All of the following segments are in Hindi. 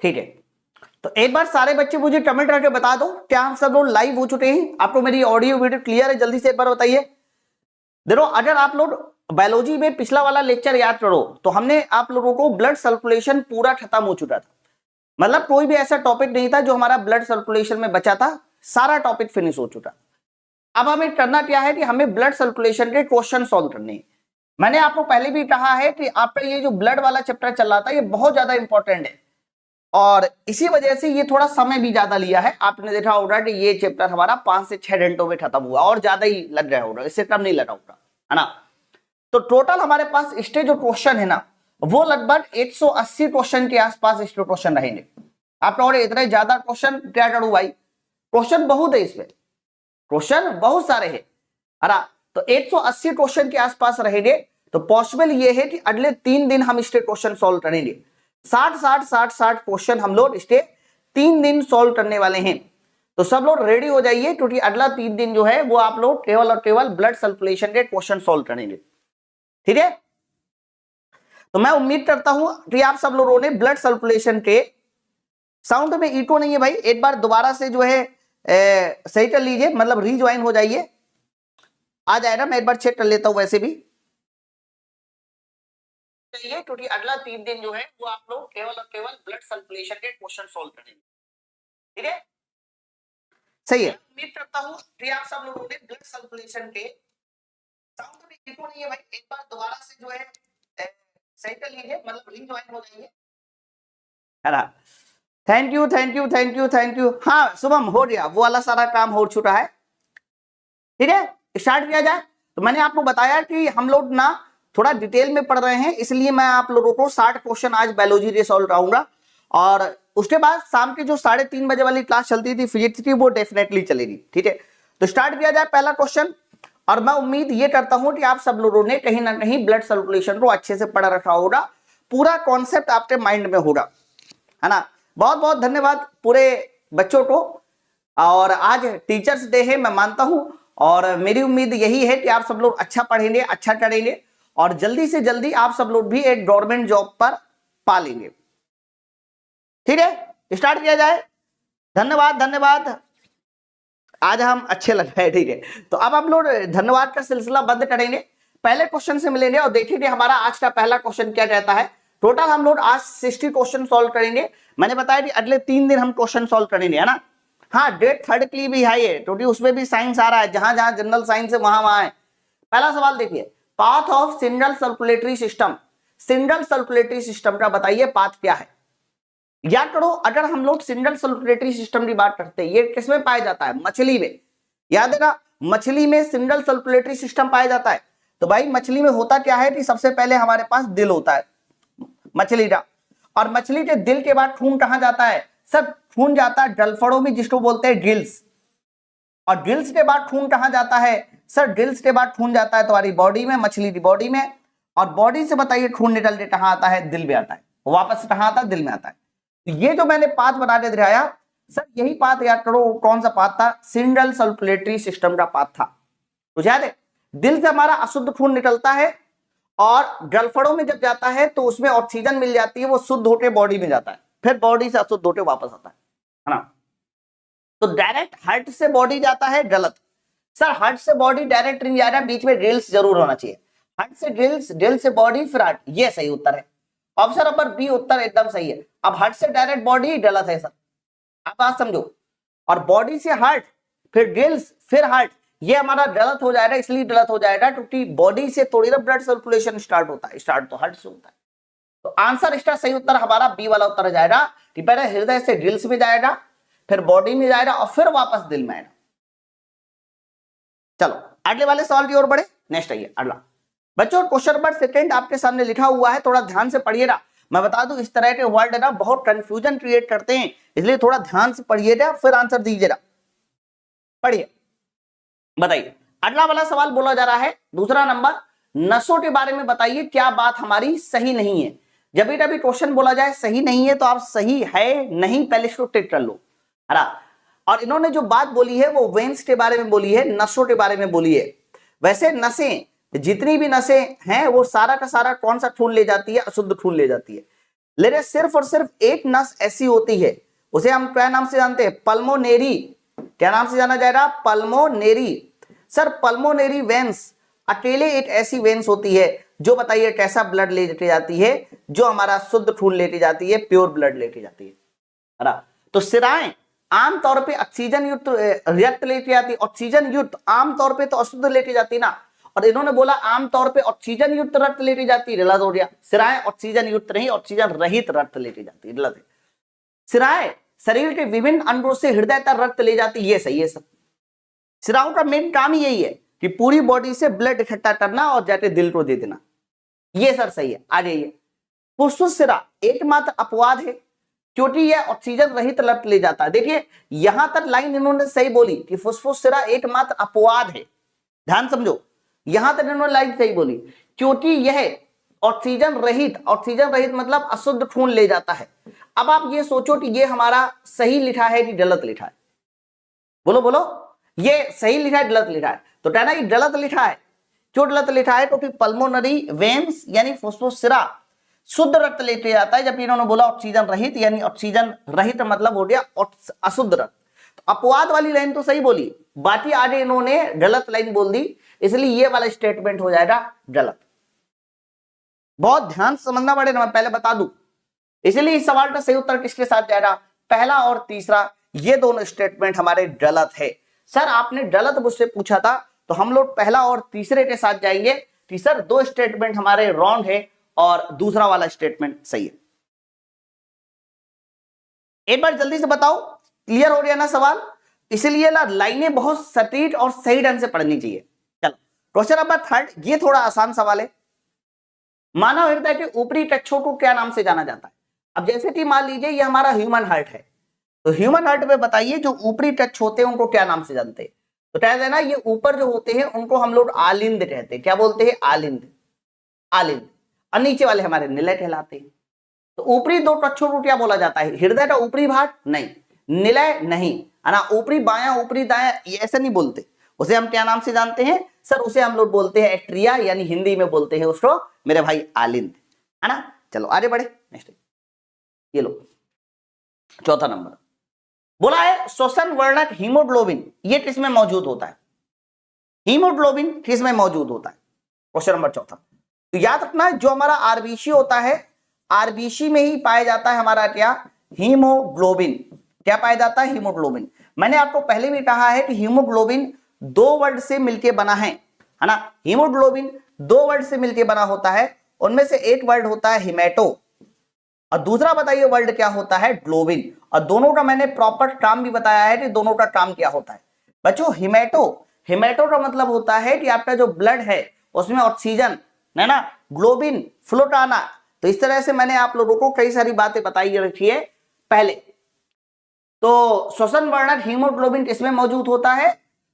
ठीक है, तो एक बार सारे बच्चे मुझे कमेंट करके बता दो क्या हम सब लोग लाइव हो चुके हैं, आपको मेरी ऑडियो वीडियो क्लियर है, जल्दी से एक बार बताइए। देखो अगर आप लोग बायोलॉजी में पिछला वाला लेक्चर याद करो तो हमने आप लोगों को ब्लड सर्कुलेशन पूरा खत्म हो चुका था, मतलब कोई भी ऐसा टॉपिक नहीं था जो हमारा ब्लड सर्कुलेशन में बचा था, सारा टॉपिक फिनिश हो चुका। अब हमें करना क्या है कि हमें ब्लड सर्कुलेशन के क्वेश्चन सॉल्व करने हैं। मैंने आपको पहले भी कहा है कि आपका ये जो ब्लड वाला चैप्टर चल रहा था ये बहुत ज्यादा इंपॉर्टेंट है और इसी वजह से ये थोड़ा समय भी ज्यादा लिया है। आपने देखा होगा कि ये चैप्टर हमारा 5 से 6 घंटों में खत्म हुआ और ज्यादा ही लग रहा होगा, इससे कम नहीं लगा होगा, है ना। तो टोटल हमारे पास स्टेज जो क्वेश्चन है ना वो लगभग 180 क्वेश्चन के आसपास स्टेज क्वेश्चन रहेंगे। आप और इतने ज्यादा क्वेश्चन क्या करूं भाई, क्वेश्चन बहुत है इसमें, क्वेश्चन बहुत सारे हैं, है ना। तो 180 क्वेश्चन के आसपास रहेंगे, तो पॉसिबल ये है कि अगले 3 दिन हम इसके क्वेश्चन सॉल्व करेंगे। 60 क्वेश्चन हम लोग इसके 3 दिन सॉल्व करने वाले हैं। तो सब लोग रेडी हो जाइए क्योंकि अगला 3 दिन जो है वो आप लोग केवल और केवल ब्लड सर्कुलेशन के क्वेश्चन सॉल्व करेंगे, ठीक है। तो मैं उम्मीद करता हूं कि आप सब लोगों ने ब्लड सर्कुलेशन के साउंड में इको नहीं है भाई, एक बार दोबारा से जो है सही कर लीजिए, मतलब रीज्वाइन हो जाइए, आ जाएगा, मैं एक बार चेक कर लेता हूं वैसे भी चाहिए क्योंकि अगला 3 दिन जो है वो आप लोग केवल और केवल ब्लड सर्कुलेशन के क्वेश्चन सॉल्व करेंगे, ठीक है, सही है। उम्मीद करता हूं कि आप सब लोगों ने ब्लड सर्कुलेशन के साउंड में इको नहीं है भाई, एक बार दोबारा से जो है सही कर लीजिए, मतलब रीज्वाइन हो जाइए, है ना। Thank you thank you thank you thank you. हाँ शुभम हो गया, वो वाला सारा काम हो चुका है, ठीक है, स्टार्ट किया जाए। तो मैंने आपको बताया कि हम लोग ना थोड़ा डिटेल में पढ़ रहे हैं, इसलिए मैं आप लोगों को 60 क्वेश्चन आज बायोलॉजी के सॉल्व कराऊंगा और उसके बाद शाम के जो 3:30 बजे वाली क्लास चलती थी फिजिक्स की वो डेफिनेटली चलेगी, ठीक है। तो स्टार्ट किया जाए पहला क्वेश्चन, और मैं उम्मीद ये करता हूं कि आप सब लोगों ने कहीं ना कहीं ब्लड सर्कुलेशन को अच्छे से पढ़ रखा होगा, पूरा कॉन्सेप्ट आपके माइंड में होगा, है ना। बहुत बहुत धन्यवाद पूरे बच्चों को, और आज टीचर्स डे है मैं मानता हूं, और मेरी उम्मीद यही है कि आप सब लोग अच्छा पढ़ेंगे, अच्छा करेंगे और जल्दी से जल्दी आप सब लोग भी एक गवर्नमेंट जॉब पर पा लेंगे, ठीक है। स्टार्ट किया जाए, धन्यवाद धन्यवाद, आज हम अच्छे लग रहे हैं, ठीक है। तो अब आप लोग धन्यवाद का सिलसिला बंद करेंगे, पहले क्वेश्चन से मिलेंगे और देखिए हमारा आज का पहला क्वेश्चन क्या कहता है। टोटल हम लोग आज 60 क्वेश्चन सॉल्व करेंगे, मैंने बताया कि अगले 3 दिन हम क्वेश्चन सॉल्व करेंगे, है ना। हाँ डेट 3 के लिए भी है ये, क्योंकि उसमें भी साइंस आ रहा है, जहां जहां जनरल साइंस है वहां है। पहला सवाल देखिए, path of single circulatory system, single circulatory system का बताइए पाथ क्या है। याद करो अगर हम लोग सिंगल सर्कुलेटरी सिस्टम की बात करते हैं, ये किसमें पाया जाता है, मछली में, याद है ना, मछली में सिंगल सर्कुलेटरी सिस्टम पाया जाता है। तो भाई मछली में होता क्या है कि सबसे पहले हमारे पास दिल होता है मछली का, और मछली के दिल के बाद खून कहां जाता है सर, खून जाता है गलफड़ों में जिसको बोलते हैं गिल्स, और गिल्स के बाद खून कहां जाता है सर, गिल्स के बाद खून जाता है तुम्हारी बॉडी में, मछली की बॉडी में, और बॉडी से बताइए खून निकल के कहां आता है, दिल में आता है, वापस कहां आता है, दिल में आता है। तो ये जो मैंने पाथ बना के दिखाया सर, यही पाथ याद करो, कौन सा पाथ था, सिंगल सर्कुलेटरी सिस्टम का पाथ था। तो याद है दिल से हमारा अशुद्ध खून निकलता है और गलफड़ों में जब जाता है तो उसमें ऑक्सीजन मिल जाती है, वो शुद्ध होकर बॉडी में जाता है, फिर बॉडी से अशुद्ध होकर वापस आता है ना। तो डायरेक्ट हार्ट से बॉडी जाता है, गलत सर, हार्ट से बॉडी डायरेक्ट नहीं जा रहा, बीच में ड्रिल्स जरूर होना चाहिए, हार्ट से ड्रिल्स, ड्रिल से बॉडी, फिर हार्ट, ये सही उत्तर है, ऑप्शन नंबर बी उत्तर एकदम सही है। अब हार्ट से डायरेक्ट बॉडी गलत है सर, आप बात समझो, और बॉडी से हार्ट, फिर ड्रिल्स, फिर हार्ट, ये हमारा गलत हो जाएगा, इसलिए गलत हो जाएगा क्योंकि बॉडी से थोड़ी ना ब्लड सर्कुलेशन स्टार्ट होता है, स्टार्ट तो हार्ट से होता है। तो आंसर इसका सही उत्तर हमारा बी वाला उत्तर जाएगा कि पहले हृदय से ड्रिल्स में जाएगा, फिर बॉडी में जाएगा और फिर वापस दिल में आएगा। चलो अगले वाले सवाल की ओर बढ़े, नेक्स्ट आइए अगला। बच्चों क्वेश्चन नंबर 2 आपके सामने लिखा हुआ है, थोड़ा ध्यान से पढ़िएगा। मैं बता दूं इस तरह के वर्ड ना बहुत कंफ्यूजन क्रिएट करते हैं, इसलिए थोड़ा ध्यान से पढ़िएगा फिर आंसर दीजिएगा। पढ़िए बताइए, अगला वाला सवाल बोला जा रहा है दूसरा नंबर, नसों के बारे में बताइए क्या बात हमारी सही नहीं है। जब भी कभी क्वेश्चन बोला जाए सही नहीं है तो आप सही है नहीं पहले इसको टिक कर लो, है ना। और इन्होंने जो बात बोली है वो वेन्स के बारे में बोली है, नसों के बारे में बोली है। वैसे नसें, जितनी भी नसें हैं वो सारा का सारा कौन सा खून ले जाती है, अशुद्ध खून ले जाती है। लेकिन सिर्फ और सिर्फ एक नस ऐसी होती है, उसे हम क्या नाम से जानते हैं? पल्मोनेरी। क्या नाम से जाना जाएगा? पल्मोनेरी। सर पल्मोनेरी वेन्स अकेले एक ऐसी वेन्स होती है जो बताइए कैसा ब्लड लेके जाती है? जो हमारा शुद्ध खून लेके जाती है, प्योर ब्लड लेके जाती है ना। तो सिराएं आमतौर पे ऑक्सीजन युक्त रक्त लेके जाती, ऑक्सीजन युक्त, आमतौर पे तो अशुद्ध लेके जाती ना, और इन्होंने बोला आमतौर पे ऑक्सीजन युक्त रक्त लेके जाती, गलत हो गया। सिराएं ऑक्सीजन युक्त नहीं, ऑक्सीजन रहित रक्त लेके जाती, गलत है। सिराएं शरीर के विभिन्न अंगों से हृदय तक रक्त ले जाती, ये सही है सर। सिराओं का मेन काम ही यही है कि पूरी बॉडी से ब्लड इकट्ठा करना और जाके दिल को दे देना, ये सर सही है। आ जाइए, फुसफुस सिरा एकमात्र अपवाद है क्योंकि यह ऑक्सीजन रहित रक्त ले जाता है। देखिए यहां तक लाइन इन्होंने सही बोली कि फुसफुस सिरा एकमात्र अपवाद है, ध्यान समझो, यहां तक इन्होंने लाइन सही बोली क्योंकि यह ऑक्सीजन रहित मतलब अशुद्ध खून ले जाता है। अब आप ये सोचो कि ये हमारा सही लिखा है कि गलत लिखा है? बोलो बोलो, ये सही लिखा है गलत लिखा है? तो कहना ये गलत लिखा है। क्यों गलत लिखा है? क्योंकि पल्मोनरी वेन्स यानी फुसफुस सिरा शुद्ध रक्त लेके जाता है, जबकि इन्होंने बोला ऑक्सीजन रहित, यानी ऑक्सीजन रहित मतलब हो गया अशुद्ध रक्त। तो अपवाद वाली लाइन तो सही बोली, बाकी आगे इन्होंने गलत लाइन बोल दी, इसलिए ये वाला स्टेटमेंट हो जाएगा गलत। बहुत ध्यान से समझना पड़ेगा, मैं पहले बता दूं। इसलिए इस सवाल का सही उत्तर किसके साथ जाएगा? पहला और तीसरा, ये दोनों स्टेटमेंट हमारे गलत है। सर आपने गलत मुझसे पूछा था तो हम लोग पहला और तीसरे के साथ जाएंगे कि सर दो स्टेटमेंट हमारे रॉन्ग है और दूसरा वाला स्टेटमेंट सही है। एक बार जल्दी से बताओ, क्लियर हो गया ना सवाल? इसलिए ना लाइनें बहुत सटीक और सही ढंग से पढ़नी चाहिए। चलो क्वेश्चन नंबर 3, ये थोड़ा आसान सवाल है। मानव हृदय के ऊपरी कक्षों को क्या नाम से जाना जाता है? अब जैसे कि मान लीजिए ये हमारा ह्यूमन हार्ट है, तो ह्यूमन हार्ट में बताइए जो ऊपरी कक्ष होते हैं उनको क्या नाम से जानते हैं? तो कह देना ये ऊपर जो होते हैं उनको हम लोग आलिंद कहते हैं। क्या बोलते हैं? आलिंद, आलिंद। और नीचे वाले हमारे निलय कहलाते हैं। तो ऊपरी दो कक्षों को क्या बोला जाता है? हृदय का ऊपरी भाग नहीं, निलय नहीं, है ना, ऊपरी बायां ऊपरी दायां ये ऐसे नहीं बोलते। उसे हम क्या नाम से जानते हैं? सर उसे हम लोग बोलते हैं एट्रिया, यानी हिंदी में बोलते हैं उसको मेरे भाई आलिंद, है ना। चलो आगे बढ़े, नेक्स्ट ये लो चौथा नंबर बोला है श्वसन वर्णक हीमोग्लोबिन ये किसमें मौजूद होता है? हीमोग्लोबिन किसमें मौजूद होता है? क्वेश्चन नंबर चौथा। तो याद रखना जो हमारा आरबीसी होता है, आरबीसी में ही पाया जाता है हमारा क्या? हीमोग्लोबिन। क्या पाया जाता है? हीमोग्लोबिन। मैंने आपको पहले भी कहा है कि हीमोग्लोबिन दो वर्ड से मिलकर बना है ना। हीमोग्लोबिन दो वर्ड से मिलकर बना होता है, उनमें से एक वर्ड होता है हिमेटो और दूसरा बताइए वर्ड क्या होता है? ग्लोबिन। और दोनों का मैंने प्रॉपर काम भी बताया है कि दोनों का काम क्या होता है। बच्चों हिमेटो, हिमेटो का मतलब होता है कि आपका जो ब्लड है उसमें ऑक्सीजन है ना, ग्लोबिन फ्लोट आना। तो इस तरह से मैंने आप लोगों को कई सारी बातें बताई रखी है पहले। तो श्वसन वर्णक हीमोग्लोबिन किसमें मौजूद होता है?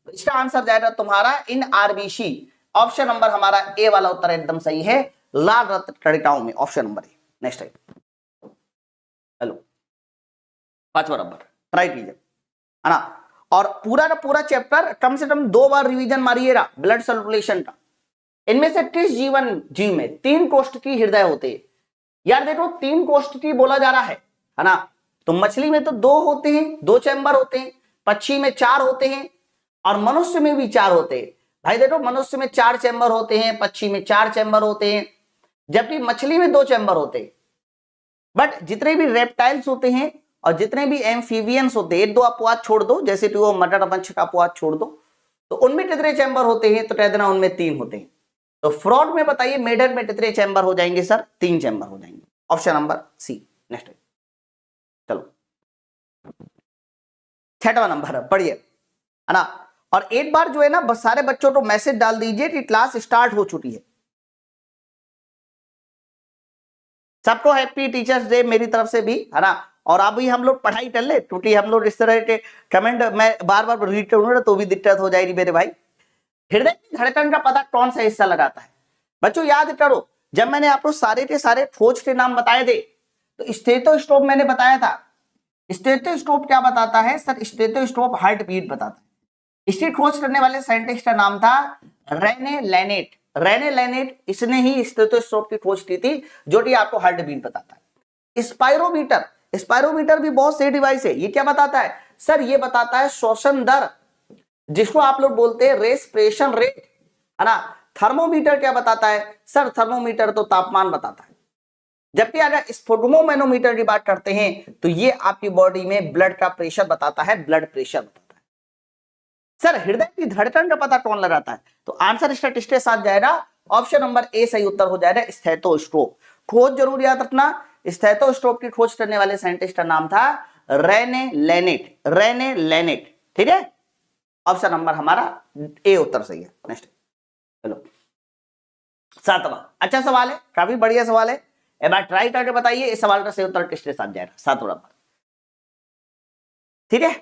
तो इसका आंसर जाएगा तुम्हारा इन आरबीसी। ऑप्शन नंबर हमारा ए वाला उत्तर एकदम सही है, लाल रक्त कणिकाओं में, ऑप्शन नंबर ए। नेक्स्ट है हेलो पांचवा नंबर, ट्राई कीजिए, है ना। और पूरा का पूरा चैप्टर कम से कम 2 बार रिवीजन मारिएगा ब्लड सर्कुलेशन का। इनमें से किस जीव में 3 कोष्ठकी हृदय होते हैं? यार देखो 3 कोष्ठकी बोला जा रहा है ना। तो मछली में तो 2 होते हैं, 2 चैम्बर होते हैं, पक्षी में 4 होते हैं और मनुष्य में भी 4 होते हैं। भाई देखो मनुष्य में 4 चैम्बर होते हैं, पक्षी में 4 चैम्बर होते हैं, जबकि मछली में 2 चैम्बर होते हैं। बट जितने भी रेप्टाइल्स होते हैं और जितने भी एम्फीबियंस होते हैं, 1-2 अपवाद छोड़ दो, जैसे कि वो मगरमच्छ का अपवाद छोड़ दो, तो उनमें कितने चैम्बर होते हैं? तो कह देना उनमें 3 होते हैं। तो फ्रॉड में बताइए मेढक में कितने चैम्बर हो जाएंगे? सर 3 चैम्बर हो जाएंगे, ऑप्शन नंबर सी। नेक्स्ट चलो 6वां नंबर पढ़िए, है ना। और एक बार जो है ना सारे बच्चों को मैसेज डाल दीजिए कि क्लास स्टार्ट हो चुकी है। सबको हैप्पी टीचर्स डे मेरी तरफ से भी, है ना। और अभी हम लोग पढ़ाई कर ले, क्योंकि हम लोग इस तरह के कमेंट मैं बार बार रीड करूंगा तो भी दिक्कत हो जाएगी मेरे भाई। हृदय की धड़कन का पता कौन सा हिस्सा लगाता है? बच्चों याद करो, जब मैंने आपको सारे के सारे खोज के नाम बताए थे तो स्टेथोस्कोप मैंने बताया था। स्टेथोस्कोप क्या बताता है? सर स्टेथोस्कोप हार्ट बीट बताता है। इसकी खोज करने वाले साइंटिस्ट का नाम था रेने लेनेट। रेने लेनेट इसने ही स्टेथोस्कोप की खोज की थी, जो कि आपको हार्ट बीट बताता है। स्पायरोमीटर, स्पायरोमीटर भी बहुत सही डिवाइस है। ये क्या बताता है सर? ये बताता है श्वसन दर, जिसको आप लोग बोलते हैं रेस्पिरेशन रेट, है ना। थर्मोमीटर क्या बताता है सर? थर्मोमीटर तो तापमान बताता है। जबकि अगर स्फुटमोमेनोमीटर की बात करते हैं तो ये आपकी बॉडी में ब्लड का प्रेशर बताता है, ब्लड प्रेशर बताता है। सर हृदय की धड़कन का पता कौन लगाता है? तो आंसर स्टैटिस्टिक्स के साथ जाएगा, ऑप्शन नंबर ए सही उत्तर हो जाएगा स्टेथोस्कोप। खोज जरूर याद रखना, स्टेथोस्कोप की खोज करने वाले साइंटिस्ट का नाम था रेने लेनेट, रेने लेनेट, ठीक है। ऑप्शन नंबर हमारा ए उत्तर सही है। नेक्स्ट चलो 7वां, अच्छा सवाल है, काफी बढ़िया सवाल है, एक बार ट्राई करके बताइए। इस सवाल का सही उत्तर किसके साथ जाएगा? 7वां नंबर, ठीक है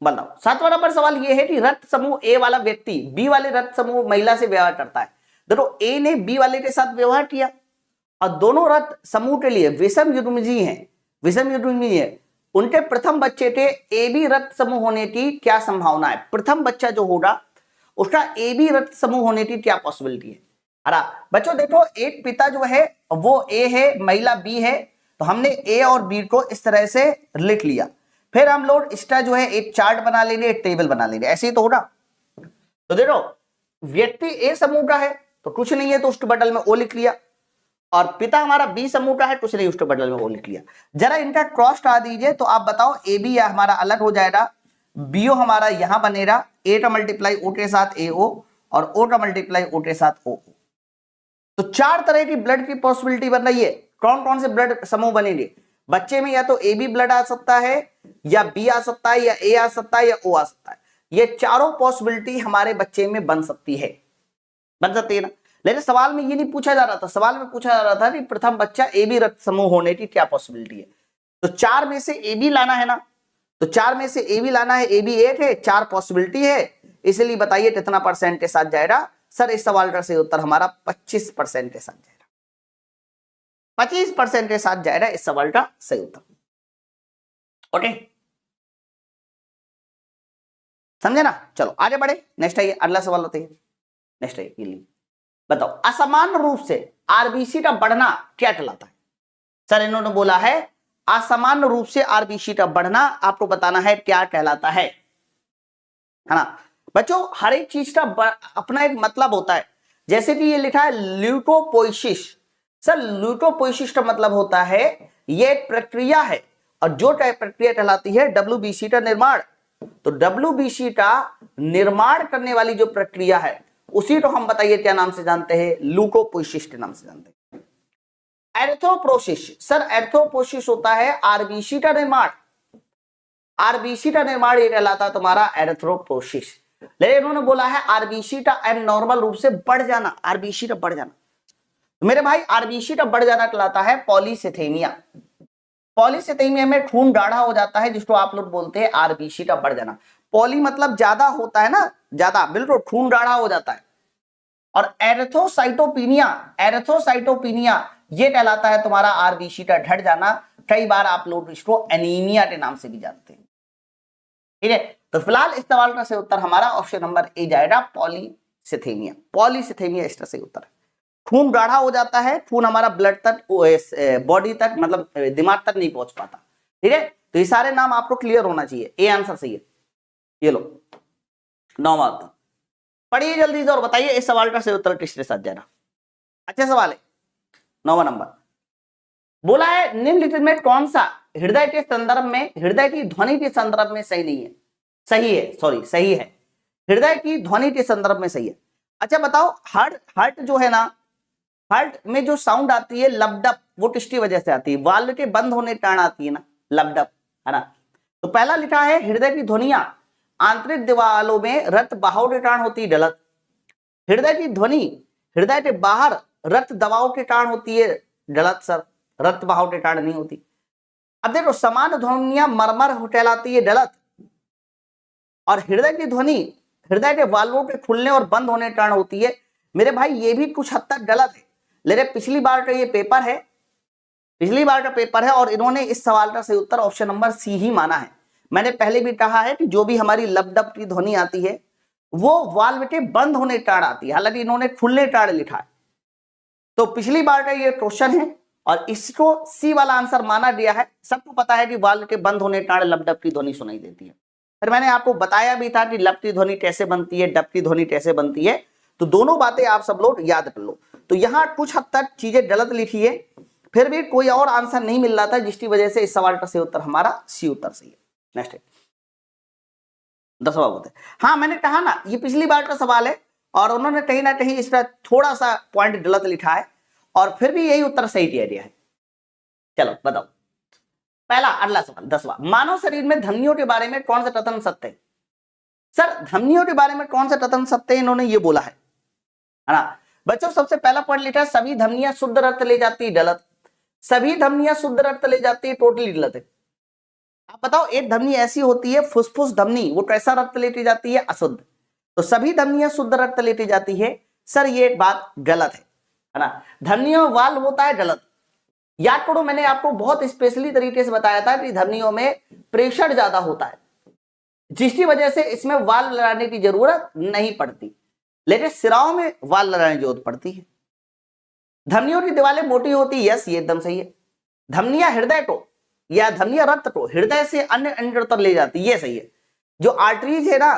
बताओ। 7वां नंबर सवाल ये है कि रक्त समूह ए वाला व्यक्ति बी वाले रक्त समूह महिला से व्यवहार करता है। देखो ए ने बी वाले के साथ व्यवहार किया और दोनों रक्त समूह के लिए विषम युग्मजी हैं, विषम युग्मजी है। उनके प्रथम बच्चे के ए बी रक्त समूह होने की क्या संभावना है? प्रथम बच्चा जो होगा उसका ए बी रक्त समूह होने की क्या पॉसिबिलिटी है? अरे बच्चों देखो, एक पिता जो है वो ए है, महिला बी है, तो हमने ए और बी को इस तरह से लिख लिया। फिर हम लोग इसका जो है एक चार्ट बना लेंगे, एक टेबल बना लेंगे, ऐसे ही तो होगा। तो देखो व्यक्ति ए समूह का है तो कुछ नहीं है तो उसके बदल में ओ लिख लिया, और पिता हमारा बी समूह का है कुछ नहीं, उसके बदल में ओ लिख लिया। जरा इनका क्रॉस हटा दीजिए तो आप बताओ ए बी हमारा अलग हो जाएगा, बीओ हमारा यहां बनेगा, ए का मल्टीप्लाई ओ के साथ ए ओ और ओ का मल्टीप्लाई ओ के साथ ओ। तो 4 तरह की ब्लड की पॉसिबिलिटी बन रही है। कौन कौन से ब्लड समूह बनेंगे बच्चे में? या तो ए बी ब्लड आ सकता है, या बी आ सकता है, या ए आ सकता है, या ओ आ सकता है। ये चारों पॉसिबिलिटी हमारे बच्चे में बन सकती है, बन सकती है ना। लेकिन सवाल में ये नहीं पूछा जा रहा था, सवाल में पूछा जा रहा था कि प्रथम बच्चा ए बी रक्त समूह होने की क्या पॉसिबिलिटी है। तो 4 में से ए बी लाना है ना, तो 4 में से ए बी लाना है, ए बी 1 है, 4 पॉसिबिलिटी है, इसलिए बताइए कितना परसेंट के साथ जाएगा? सर इस सवाल का सही उत्तर हमारा 25% के साथ जाएगा, 25% के साथ जाएगा इस सवाल का सही उत्तर। ओके समझे ना? चलो आगे बढ़े, नेक्स्ट आइए, अगला सवाल होते हैं। नेक्स्ट आइए, ये बताओ असमान रूप से आरबीसी का बढ़ना क्या कहलाता है? सर इन्होंने बोला है असमान रूप से आरबीसी का बढ़ना आपको बताना है क्या कहलाता है ना। बच्चों हर एक चीज का अपना एक मतलब होता है। जैसे कि ये लिखा है ल्यूकोपोइसिस, सर ल्यूकोपोइसिस का मतलब होता है ये एक प्रक्रिया है, और जो प्रक्रिया कहलाती है डब्ल्यूबीसी का निर्माण। तो डब्ल्यूबीसी का निर्माण करने वाली जो प्रक्रिया है उसी को हम बताइए क्या नाम से जानते हैं? ल्यूकोपोइसिस के नाम से जानते हैं। एरिथ्रोपोसिस, सर एरिथ्रोपोसिस होता है आरबीसी का निर्माण, आरबीसी का निर्माण ये कहलाता है तुम्हारा एरिथ्रोपोसिस। लेकिन उन्होंने बोला है आरबीसी का एबनॉर्मल रूप से बढ़ जाना, आरबीसी का बढ़ जाना। तो मेरे भाई आरबीसी का बढ़ जाना कहलाता है पॉलीसिथेमिया। पॉलीसिथेमिया में खून गाढ़ा हो जाता है, जिसको आप लोग बोलते हैं आरबीसी का बढ़ जाना। पॉली मतलब ज्यादा होता है ना, ज्यादा, बिल्कुल खून गाढ़ा हो जाता है। और एरिथ्रोसाइटोपिनिया, एरिथ्रोसाइटोपिनिया ये कहलाता है तुम्हारा आरबीसी का घट जाना। कई बार आप लोग इसको एनीमिया के नाम से भी जानते हैं, ठीक है। तो फिलहाल इस सवाल का सही उत्तर हमारा ऑप्शन नंबर ए जाएगा, पॉलीसिथेमिया। पॉलीसिथेमिया इसका सही उत्तर है। खून गाढ़ा हो जाता है, खून हमारा ब्लड तक, बॉडी तक, मतलब दिमाग तक नहीं पहुंच पाता, ठीक है। तो ये सारे नाम आपको क्लियर होना चाहिए, ए आंसर सही है। ये लो 9वां उत्तर पढ़िए जल्दी से और बताइए इस सवाल का सही उत्तर किसके साथ जाएगा। अच्छा सवाल है 9वां नंबर। बोला है निम्नलिखित में कौन सा हृदय के संदर्भ में, हृदय की ध्वनि के संदर्भ में सही नहीं है? सही है, सॉरी सही है, हृदय की ध्वनि के संदर्भ में सही है। अच्छा बताओ हार्ट जो है ना, हार्ट में जो साउंड आती है लबडब, वो किसकी वजह से आती है? वाल्व के बंद होने के कारण आती है ना लबडब, है ना। तो पहला लिखा है हृदय की ध्वनियां आंतरिक दीवारों में रक्त बहाव के कारण होती है, गलत। हृदय की ध्वनि हृदय के बाहर रक्त दबाव के कारण होती है, गलत सर, रक्त बहाव के कारण नहीं होती। अब देखो समान ध्वनियां मरमर कहलाती है, गलत। और हृदय की ध्वनि हृदय के वाल्वों के खुलने और बंद होने के कारण होती है। मेरे भाई ये भी कुछ हद तक गलत है, लेकिन पिछली बार का ये पेपर है, पिछली बार का पेपर है, और इन्होंने इस सवाल का सही उत्तर ऑप्शन नंबर सी ही माना है। मैंने पहले भी कहा है कि जो भी हमारी लबडब की ध्वनि आती है वो वाल्व के बंद होने के कारण आती है, हालांकि इन्होंने खुलने के कारण लिखा है। तो पिछली बार का ये क्वेश्चन है, और इसको सी वाला आंसर माना गया है। सबको पता है कि वाल्व के बंद होने के कारण लपडप की ध्वनि सुनाई देती है। फिर मैंने आपको बताया भी था कि लप की ध्वनि कैसे बनती है, डप की ध्वनि कैसे बनती है, तो दोनों बातें आप सब लोग याद कर लो। तो यहाँ कुछ हद तक चीजें गलत लिखी है, फिर भी कोई और आंसर नहीं मिल रहा था, जिसकी वजह से इस सवाल का सही उत्तर हमारा सी उत्तर सही है। नेक्स्ट है 10वां होता है। हाँ मैंने कहा ना ये पिछली बार का सवाल है और उन्होंने कहीं ना कहीं इसका थोड़ा सा पॉइंट गलत लिखा है और फिर भी यही उत्तर सही किया गया है। चलो बताओ पहला अगला सवाल 10वां, मानव शरीर में धमनियों के बारे में कौन सा कथन सत्य है? सर धमनियों के बारे में कौन सा कथन सत्य है, इन्होंने ये बोला है ना बच्चों। सबसे पहला पॉइंट लिखा है सभी धमनियां शुद्ध रक्त ले जाती है, गलत। सभी धमनियां शुद्ध रक्त ले जाती है, टोटली गलत है। आप बताओ एक धमनी ऐसी होती है फुसफुस धमनी, वो कैसा रक्त लेती जाती है, अशुद्ध। तो सभी धमनियां शुद्ध रक्त लेती जाती है, सर ये बात गलत है ना। धमनियों में वाल्व होता है, गलत। याद करो मैंने आपको बहुत स्पेशली तरीके से बताया था कि धमनियों में प्रेशर ज्यादा होता है, जिसकी वजह से इसमें वाल्व लगाने की जरूरत नहीं पड़ती, लेकिन सिराओं में वाल्व लगाने की जरूरत पड़ती है। धमनियों की दीवारें मोटी होती है, यस ये एकदम सही है। धमनियां हृदय को या धमनियां रक्त को हृदय से अन्य अंग तक ले जाती है, ये सही है। जो आर्टरीज है ना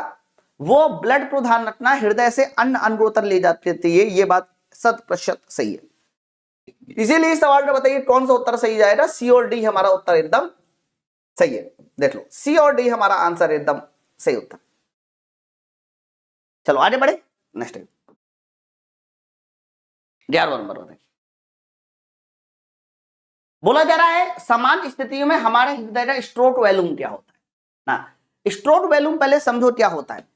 वो ब्लड को ध्यान रखना हृदय से अन्य अंगों तक ले जाती है, ये बात 100% सही है। इसीलिए इस सवाल में बताइए कौन सा उत्तर सही जाएगा, सी और डी हमारा उत्तर एकदम सही है। देख लो सी और डी हमारा आंसर एकदम सही उत्तर। चलो आगे बढ़े नेक्स्ट 11वां नंबर बताइए। बोला जा रहा है समान स्थितियों में हमारे हृदय का स्ट्रोक वॉल्यूम क्या होता है ना। स्ट्रोक वॉल्यूम पहले समझो क्या होता है।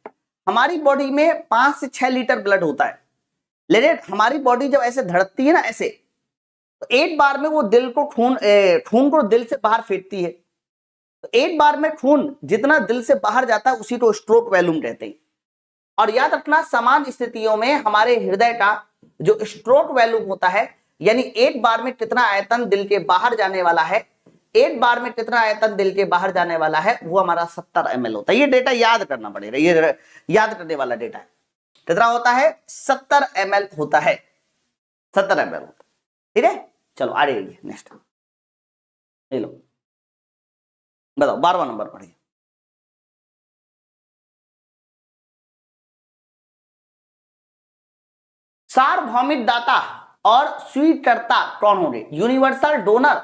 हमारी बॉडी में 5 से 6 लीटर ब्लड होता है, लेकिन हमारी बॉडी जब ऐसे धड़कती है ना ऐसे, तो एक बार में वो दिल को खून को दिल से बाहर फेंकती है। तो एक बार में खून जितना दिल से बाहर जाता है उसी को स्ट्रोक वॉल्यूम कहते हैं। और याद रखना समान स्थितियों में हमारे हृदय का जो स्ट्रोक वॉल्यूम होता है, यानी एक बार में कितना आयतन दिल के बाहर जाने वाला है, एक बार में कितना आयतन दिल के बाहर जाने वाला है, वो हमारा 70 ml होता है। ये डेटा याद करना पड़ेगा, ये याद करने वाला डेटा है। कितना होता है, 70 ml होता है, 70 ml होता है। ठीक है चलो आगे नेक्स्ट ले लो, बताओ 12वां नंबर पढ़िए। सार्वभौमिक दाता और स्वीकर्ता कौन होंगे, यूनिवर्सल डोनर